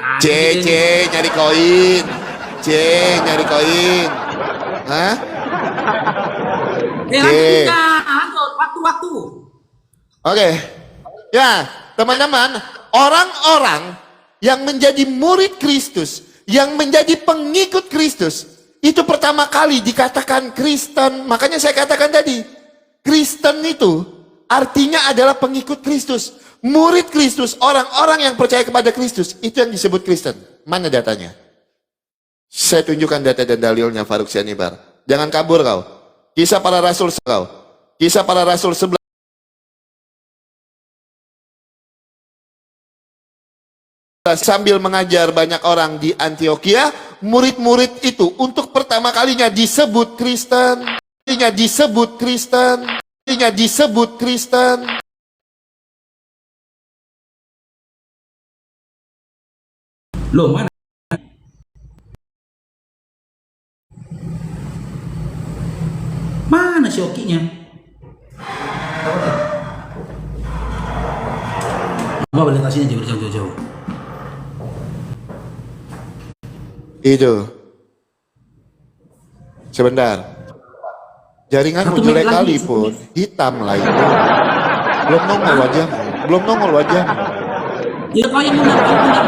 [SPEAKER 6] nyari koin. Nyari koin. Hah?
[SPEAKER 1] Waktu.
[SPEAKER 6] Oke. Ya, teman-teman, orang-orang yang menjadi murid Kristus, yang menjadi pengikut Kristus, itu pertama kali dikatakan Kristen. Makanya saya katakan tadi, Kristen itu artinya adalah pengikut Kristus, murid Kristus, orang-orang yang percaya kepada Kristus, itu yang disebut Kristen. Mana datanya? Saya tunjukkan data dan dalilnya Faruk Sianibar. Jangan kabur kau. Kisah para Rasul kau. Kisah para Rasul 11 sambil mengajar banyak orang di Antioquia, murid-murid itu untuk pertama kalinya disebut Kristen. Artinya disebut Kristen. Artinya disebut Kristen.
[SPEAKER 1] Loh, mana? Mana si Okinya? Coba balik kasihnya jauh-jauh.
[SPEAKER 6] Itu. Sebentar. Jaringanmu
[SPEAKER 1] 1 menit
[SPEAKER 6] jelek
[SPEAKER 1] lagi,
[SPEAKER 6] kali
[SPEAKER 1] 1
[SPEAKER 6] pun.
[SPEAKER 1] menit.
[SPEAKER 6] Hitam lah itu. Belum nongol wajahmu. Belum nongol wajahmu.
[SPEAKER 1] Ya kau yang benar, kau yang benar.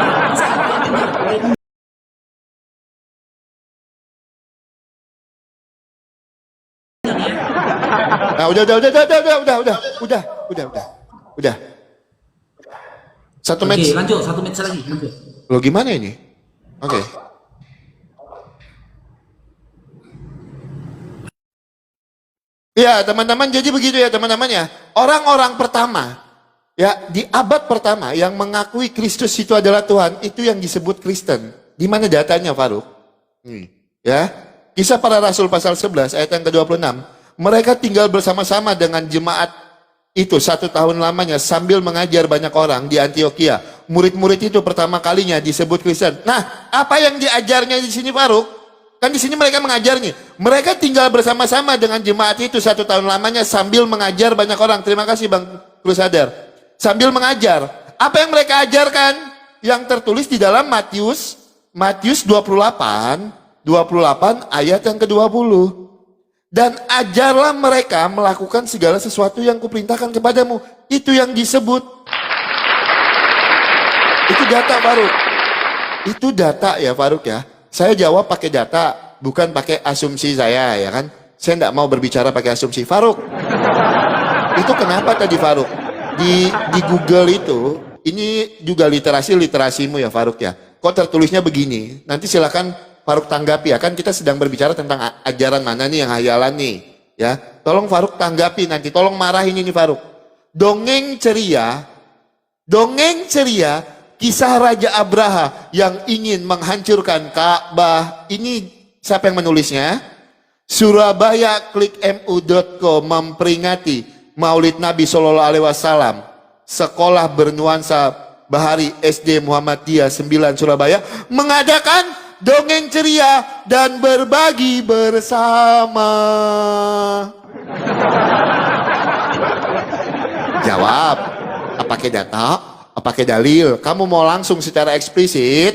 [SPEAKER 6] Nah, udah. 1
[SPEAKER 1] Oke,
[SPEAKER 6] match.
[SPEAKER 1] lanjut 1 match lagi. Lanjut.
[SPEAKER 6] Lo gimana ini? Oke. Ya, teman-teman, jadi begitu ya teman-teman ya. Orang-orang pertama, ya di abad pertama yang mengakui Kristus itu adalah Tuhan, itu yang disebut Kristen. Di mana datanya, Faruk? Ya, Kisah Para Rasul pasal 11 ayat yang ke-26. Mereka tinggal bersama-sama dengan jemaat itu 1 tahun lamanya sambil mengajar banyak orang di Antioquia. Murid-murid itu pertama kalinya disebut Kristen. Nah, apa yang diajarnya di sini, Faruk? Kan di sini mereka mengajarnya. Mereka tinggal bersama-sama dengan jemaat itu 1 tahun lamanya sambil mengajar banyak orang. Terima kasih Bang Crusader. Sambil mengajar. Apa yang mereka ajarkan? Yang tertulis di dalam Matius 28 ayat yang ke-20. Dan ajarlah mereka melakukan segala sesuatu yang kuperintahkan kepadamu. Itu yang disebut. Itu data, Faruk. Itu data ya, Faruk ya. Saya jawab pakai data, bukan pakai asumsi saya, ya kan? Saya tidak mau berbicara pakai asumsi. Faruk, itu kenapa tadi, Faruk? Di Google itu, ini juga literasimu ya, Faruk ya. Kok tertulisnya begini? Nanti silakan Faruk tanggapi ya, kan kita sedang berbicara tentang ajaran mana nih yang hayalan nih, ya. Tolong Faruk tanggapi nanti, tolong marahin ini Faruk. Dongeng ceria, kisah Raja Abraha yang ingin menghancurkan Ka'bah. Ini siapa yang menulisnya? Surabaya-mu.com memperingati Maulid Nabi Shallallahu Alaihi Wasallam. Sekolah bernuansa Bahari SD Muhammadiyah 9 Surabaya mengadakan dongeng ceria dan berbagi bersama. Jawab, apa pakai data? Pakai dalil. Kamu mau langsung secara eksplisit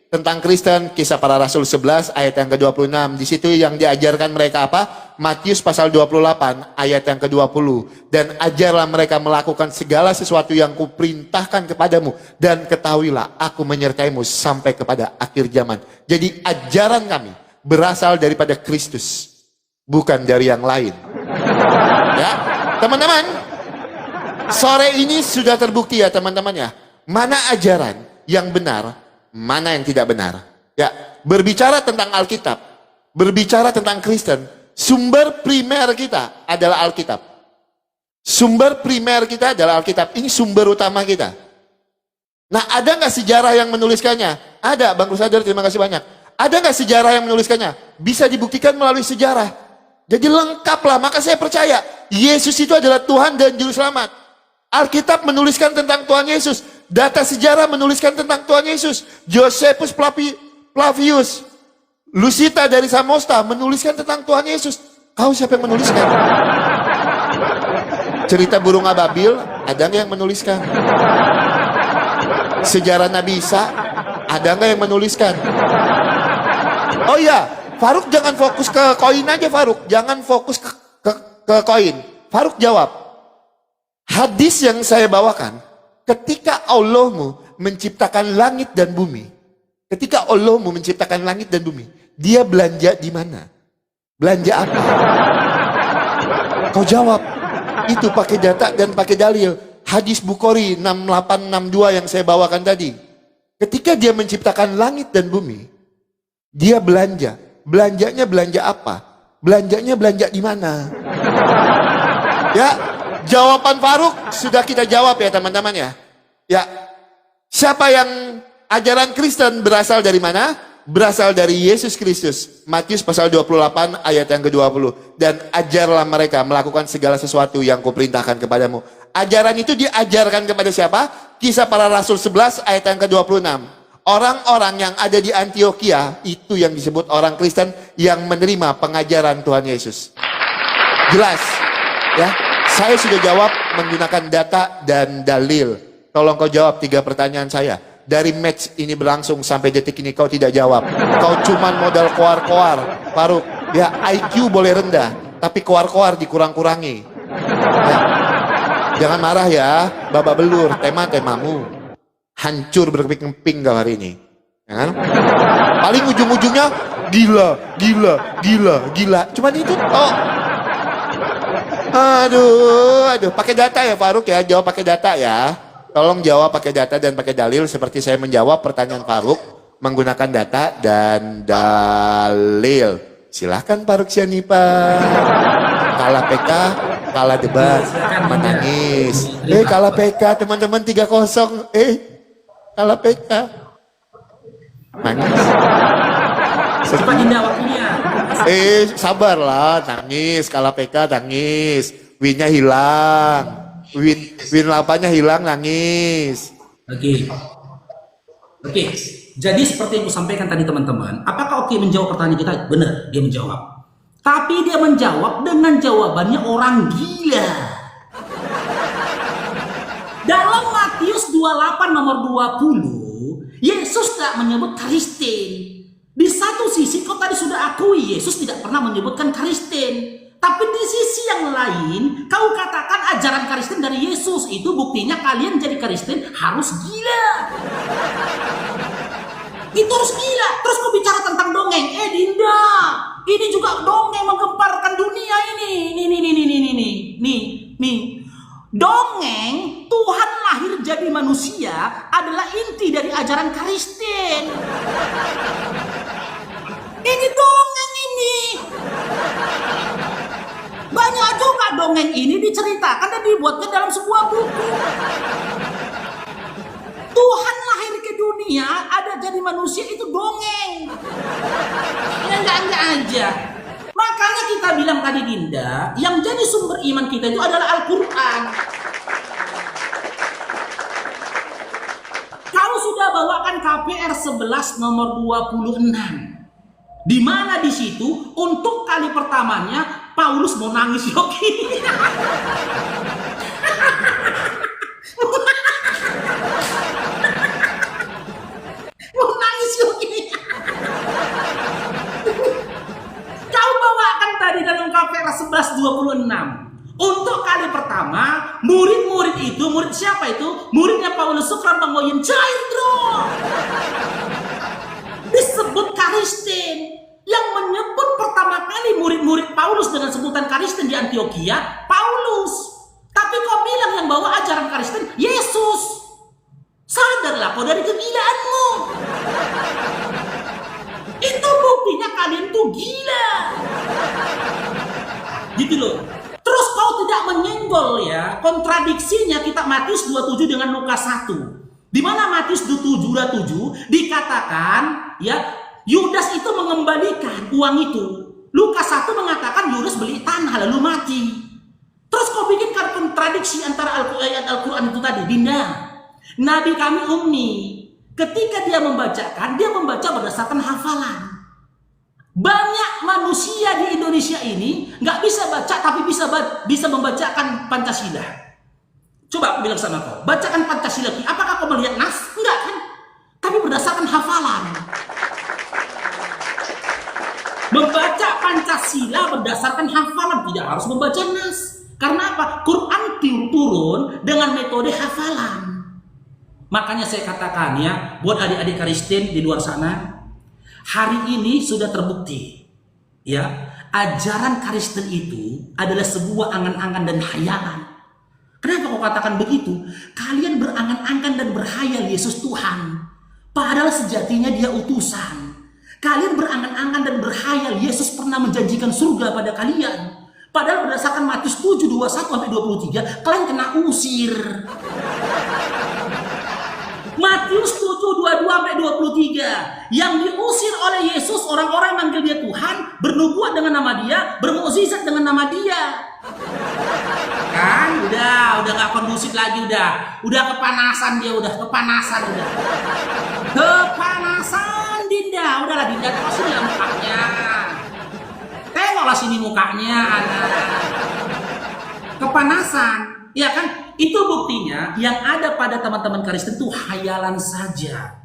[SPEAKER 6] tentang Kristen, Kisah Para Rasul 11 ayat yang ke-26. Di situ yang diajarkan mereka apa? Matius pasal 28 ayat yang ke-20. Dan ajarlah mereka melakukan segala sesuatu yang kuperintahkan kepadamu, dan ketahuilah aku menyertaimu sampai kepada akhir zaman. Jadi ajaran kami berasal daripada Kristus, bukan dari yang lain. Ya, teman-teman. Sore ini sudah terbukti ya teman-teman ya. Mana ajaran yang benar, mana yang tidak benar. Ya, berbicara tentang Alkitab, berbicara tentang Kristen, sumber primer kita adalah Alkitab. Sumber primer kita adalah Alkitab. Ini sumber utama kita. Nah, ada nggak sejarah yang menuliskannya? Ada, Bang Crusader, terima kasih banyak. Ada nggak sejarah yang menuliskannya? Bisa dibuktikan melalui sejarah. Jadi lengkap lah, maka saya percaya Yesus itu adalah Tuhan dan Juru Selamat. Alkitab menuliskan tentang Tuhan Yesus. Data sejarah menuliskan tentang Tuhan Yesus. Josephus Flavius, Lucita dari Samosta menuliskan tentang Tuhan Yesus. Kau siapa yang menuliskan? Cerita burung ababil, ada nggak yang menuliskan? Sejarah Nabi Isa, ada nggak yang menuliskan? Oh iya, Faruk jangan fokus ke koin aja, Faruk. Jangan fokus ke koin. Faruk jawab. Hadis yang saya bawakan, ketika Allahmu menciptakan langit dan bumi, ketika Allahmu menciptakan langit dan bumi, dia belanja di mana? Belanja apa? Kau jawab, itu pakai data dan pakai dalil. Hadis Bukhari 6862 yang saya bawakan tadi. Ketika dia menciptakan langit dan bumi, dia belanja. Belanjanya belanja apa? Belanjanya belanja di mana? Ya, jawaban Faruk sudah kita jawab ya teman-teman ya. Ya, siapa yang ajaran Kristen berasal dari mana? berasal dari Yesus Kristus. Matius pasal 28 ayat yang ke-20. Dan ajarlah mereka melakukan segala sesuatu yang kuperintahkan kepadamu. Ajaran itu diajarkan kepada siapa? Kisah Para Rasul 11 ayat yang ke-26. Orang-orang yang ada di Antioquia itu yang disebut orang Kristen yang menerima pengajaran Tuhan Yesus. Jelas ya. Saya sudah jawab menggunakan data dan dalil. Tolong kau jawab 3 pertanyaan saya. Dari match ini berlangsung sampai detik ini kau tidak jawab. Kau cuman modal koar-koar. Faruk, ya IQ boleh rendah, tapi koar-koar dikurang-kurangi. Ya. Jangan marah ya, babak belur, temamu. Hancur berkeping-keping kau hari ini. Ya kan? Paling ujung-ujungnya gila. Cuman itu toh. Aduh, pakai data ya Faruk ya, jawab pakai data ya. Tolong jawab pakai data dan pakai dalil seperti saya menjawab pertanyaan Faruk menggunakan data dan dalil. Silahkan Faruk Sianipa. Kalah PK, kalah debat, menangis. Kalah PK teman-teman 3-0. Kalah PK. Nangis.
[SPEAKER 1] Cepat Dinda waktunya.
[SPEAKER 6] Sabarlah, nangis, kalah PK nangis. Winnya hilang. Win 8-nya hilang, nangis.
[SPEAKER 1] Oke. Jadi seperti yang aku sampaikan tadi teman-teman, apakah Oki menjawab pertanyaan kita? Benar, dia menjawab. Tapi dia menjawab dengan jawabannya orang gila. Dalam Matius 28 nomor 20, Yesus tidak menyebut Kristen. Di satu sisi kau tadi sudah akui Yesus tidak pernah menyebutkan Kristen. Tapi di sisi yang lain, kau katakan ajaran Kristen dari Yesus. Itu buktinya kalian jadi Kristen harus gila. Itu harus gila. Terus kau bicara tentang dongeng. Dinda, ini juga dongeng menggemparkan dunia ini. Nih. Dongeng Tuhan lahir jadi manusia adalah inti dari ajaran Kristen. Ini dongeng ini. Banyak juga dongeng ini diceritakan dan dibuatkan dalam sebuah buku. Tuhan lahir ke dunia, ada jadi manusia, itu dongeng. Ya enggak aja. Makanya kita bilang tadi Dinda, yang jadi sumber iman kita itu adalah Al-Quran. Kau sudah bawakan KPR 11 nomor 26. Di mana di situ untuk kali pertamanya Paulus mau nangis Yogi. Mau nangis Yogi. Kau bawakan tadi dalam KPR 11:26. Untuk kali pertama, murid-murid itu, murid siapa itu? Muridnya Paulus Sukran Bangoyin Caindro. Disebut Kristen. Yang menyebut pertama kali murid-murid Paulus dengan sebutan Kristen di Antioquia, Paulus. Tapi kau bilang yang bawa ajaran Kristen, Yesus. Sadarlah kau dari kegilaanmu. Itu buktinya kalian tuh gila. Gitu loh. Terus kau tidak menyenggol ya kontradiksinya kitab Matius 27 dengan Lukas 1. Di mana Matius 27 dikatakan ya Yudas itu mengembalikan uang itu. Lukas 1 mengatakan Yudas beli tanah lalu mati. Terus kau bikin kontradiksi antara ayat Al-Quran itu tadi. Dinda, Nabi kami Ummi, ketika dia membaca berdasarkan hafalan. Banyak manusia di Indonesia ini nggak bisa baca tapi bisa membacakan Pancasila. Coba aku bilang sama kau, bacakan Pancasila. Apakah kau melihat nas? Enggak kan? Tapi berdasarkan hafalan. Membaca Pancasila berdasarkan hafalan, tidak harus membaca nas. Karena apa? Quran turun dengan metode hafalan. Makanya saya katakan ya, buat adik-adik Kristen di luar sana, hari ini sudah terbukti ya, ajaran Kristen itu adalah sebuah angan-angan dan hayalan. Kenapa kau katakan begitu? Kalian berangan-angan dan berhayal Yesus Tuhan, padahal sejatinya dia utusan. Kalian berangan-angan dan berhayal Yesus pernah menjanjikan surga pada kalian. Padahal berdasarkan Matius 7:21-23, kalian kena usir. Matius 7:22-23, yang diusir orang-orang yang manggil dia Tuhan, bernubuat dengan nama dia, bermukjizat dengan nama dia. Kan udah nggak kondusif lagi, udah kepanasan dia, kepanasan Dinda, udahlah Dinda, terus sini mukanya, tengoklah sini mukanya, anak kepanasan, ya kan? Itu buktinya yang ada pada teman-teman Kristen itu hayalan saja,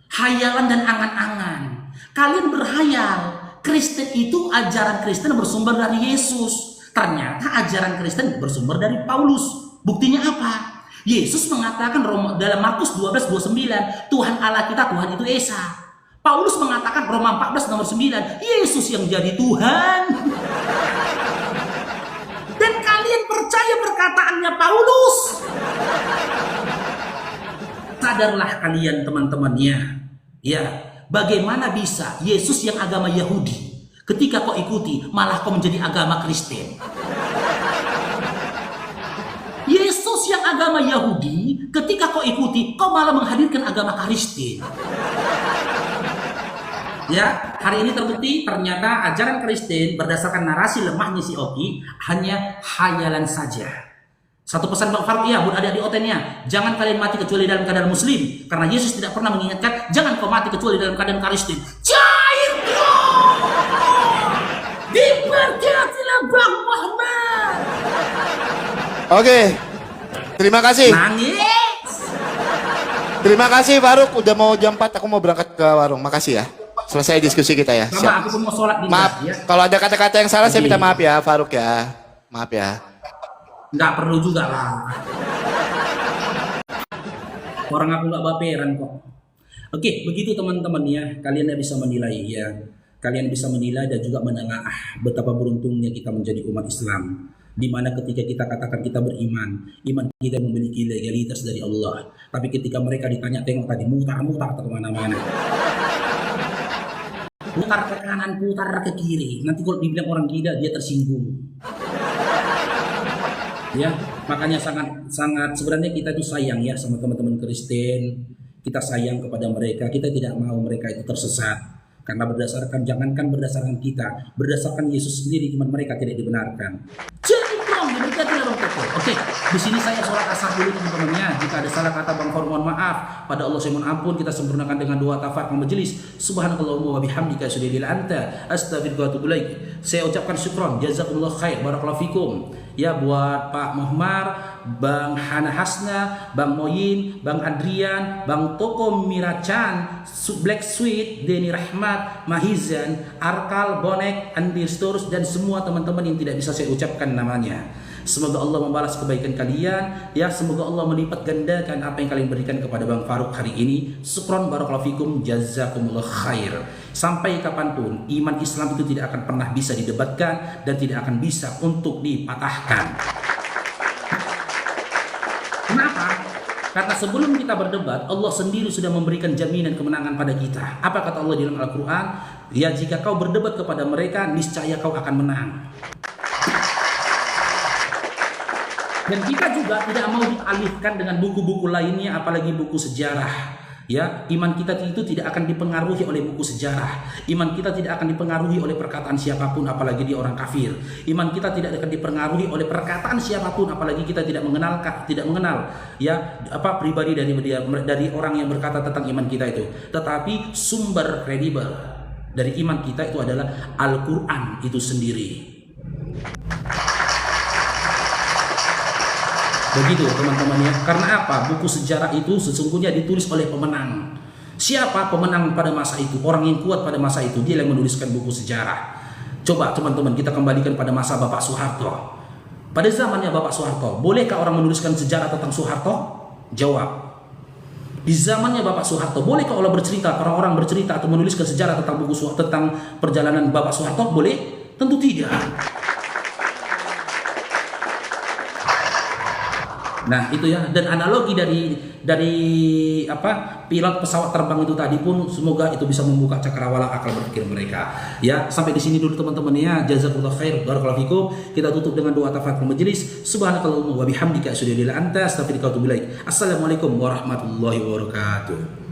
[SPEAKER 1] hayalan dan angan-angan. Kalian berhayal Kristen itu, ajaran Kristen bersumber dari Yesus. Ternyata ajaran Kristen bersumber dari Paulus. Buktinya apa? Yesus mengatakan dalam Markus 12:29, Tuhan Allah kita, Tuhan itu Esa. Paulus mengatakan Roma 14 nomor 9, Yesus yang jadi Tuhan. Dan kalian percaya perkataannya Paulus. Sadarlah kalian teman-temannya. Ya, bagaimana bisa Yesus yang agama Yahudi, ketika kau ikuti malah kau menjadi agama Kristen? Yesus yang agama Yahudi, ketika kau ikuti kau malah menghadirkan agama Kristen. Ya, hari ini terbukti ternyata ajaran Kristen berdasarkan narasi lemahnya si Oki hanya hayalan saja. Satu pesan Bang Faruk, ya, buat adik-adik otennya, jangan kalian mati kecuali dalam keadaan muslim, karena Yesus tidak pernah mengingatkan jangan kau mati kecuali dalam keadaan Kristen. Cair dong! Diberkatilah Bang Muhammad.
[SPEAKER 6] Oke. Terima kasih.
[SPEAKER 1] Nangis.
[SPEAKER 6] Terima kasih Faruk, udah mau jam 4 aku mau berangkat ke warung. Makasih ya. Selesai diskusi kita ya.
[SPEAKER 1] Sama aku pun mau sholat di
[SPEAKER 6] Maaf,
[SPEAKER 1] ya.
[SPEAKER 6] kalau ada kata-kata yang salah saya
[SPEAKER 1] Oke.
[SPEAKER 6] minta maaf ya Faruk ya. Maaf ya.
[SPEAKER 1] Nggak perlu juga lah. Orang aku nggak baperan kok. Oke, begitu teman-teman ya. Kalian bisa menilai ya. Kalian bisa menilai dan juga menelaah betapa beruntungnya kita menjadi umat Islam. Di mana ketika kita katakan kita beriman, iman kita memiliki legalitas dari Allah. Tapi ketika mereka ditanya, tengok tadi mutar-mutar ke mana-mana. Putar ke kanan, putar ke kiri. Nanti kalau dibilang orang gila, dia tersinggung. Ya, makanya sangat sebenarnya kita itu sayang ya sama teman-teman Kristen. Kita sayang kepada mereka. Kita tidak mau mereka itu tersesat. Karena jangankan berdasarkan kita, berdasarkan Yesus sendiri iman mereka tidak dibenarkan. Jadi dong, diberkatilah dong Koko. Oke, di sini saya sholat asar dulu teman-temannya. Jika ada salah kata Bang Faruk mohon maaf. Pada Allah saya mohon ampun. Kita sempurnakan dengan doa tafakur majelis. Subhanakallahumma wa bihamdika asyhadu an la ilaha illa anta astaghfiruka wa atubu ilaik. Saya ucapkan syukron, jazakumullah khair, barakallahu fikum. Ya buat Pak Muhammad, Bang Hana Hasna, Bang Moyin, Bang Adrian, Bang Toko Miracan, Black Sweet, Denny Rahmat, Mahizan, Arkal, Bonek, Andi Storus, dan semua teman-teman yang tidak bisa saya ucapkan namanya. Semoga Allah membalas kebaikan kalian. Ya, semoga Allah melipat gandakan apa yang kalian berikan kepada Bang Faruk hari ini. Syukron, barakallahu fikum, jazakumullah khair. Sampai kapanpun iman Islam itu tidak akan pernah bisa didebatkan dan tidak akan bisa untuk dipatahkan. Kenapa? Karena sebelum kita berdebat, Allah sendiri sudah memberikan jaminan kemenangan pada kita. Apa kata Allah di dalam Al-Quran? Ya, jika kau berdebat kepada mereka, niscaya kau akan menang. Dan kita juga tidak mau dialihkan dengan buku-buku lainnya, apalagi buku sejarah. Ya, iman kita itu tidak akan dipengaruhi oleh buku sejarah. Iman kita tidak akan dipengaruhi oleh perkataan siapapun, apalagi dia orang kafir. Iman kita tidak akan dipengaruhi oleh perkataan siapapun, apalagi kita tidak mengenal ya apa pribadi dari orang yang berkata tentang iman kita itu. Tetapi sumber kredibel dari iman kita itu adalah Al-Quran itu sendiri. Begitu teman-teman ya. Karena apa? Buku sejarah itu sesungguhnya ditulis oleh pemenang. Siapa pemenang pada masa itu? Orang yang kuat pada masa itu, dia yang menuliskan buku sejarah. Coba teman-teman kita kembalikan pada masa Bapak Soeharto. Pada zamannya Bapak Soeharto, bolehkah orang menuliskan sejarah tentang Soeharto? Jawab. Di zamannya Bapak Soeharto, bolehkah orang-orang bercerita atau menuliskan sejarah tentang tentang perjalanan Bapak Soeharto? Boleh? Tentu tidak. Nah itu ya, dan analogi dari apa pilot pesawat terbang itu tadi pun semoga itu bisa membuka cakrawala akal berpikir mereka. Ya, sampai di sini dulu teman-teman ya. Jazakallahu khair, barakallahu fikum. Kita tutup dengan doa tafakur majelis. Subhanakallahumma wa bihamdika asyhadu an la ilaha illa anta astaghfiruka wa atubu ilaik. Assalamualaikum warahmatullahi wabarakatuh.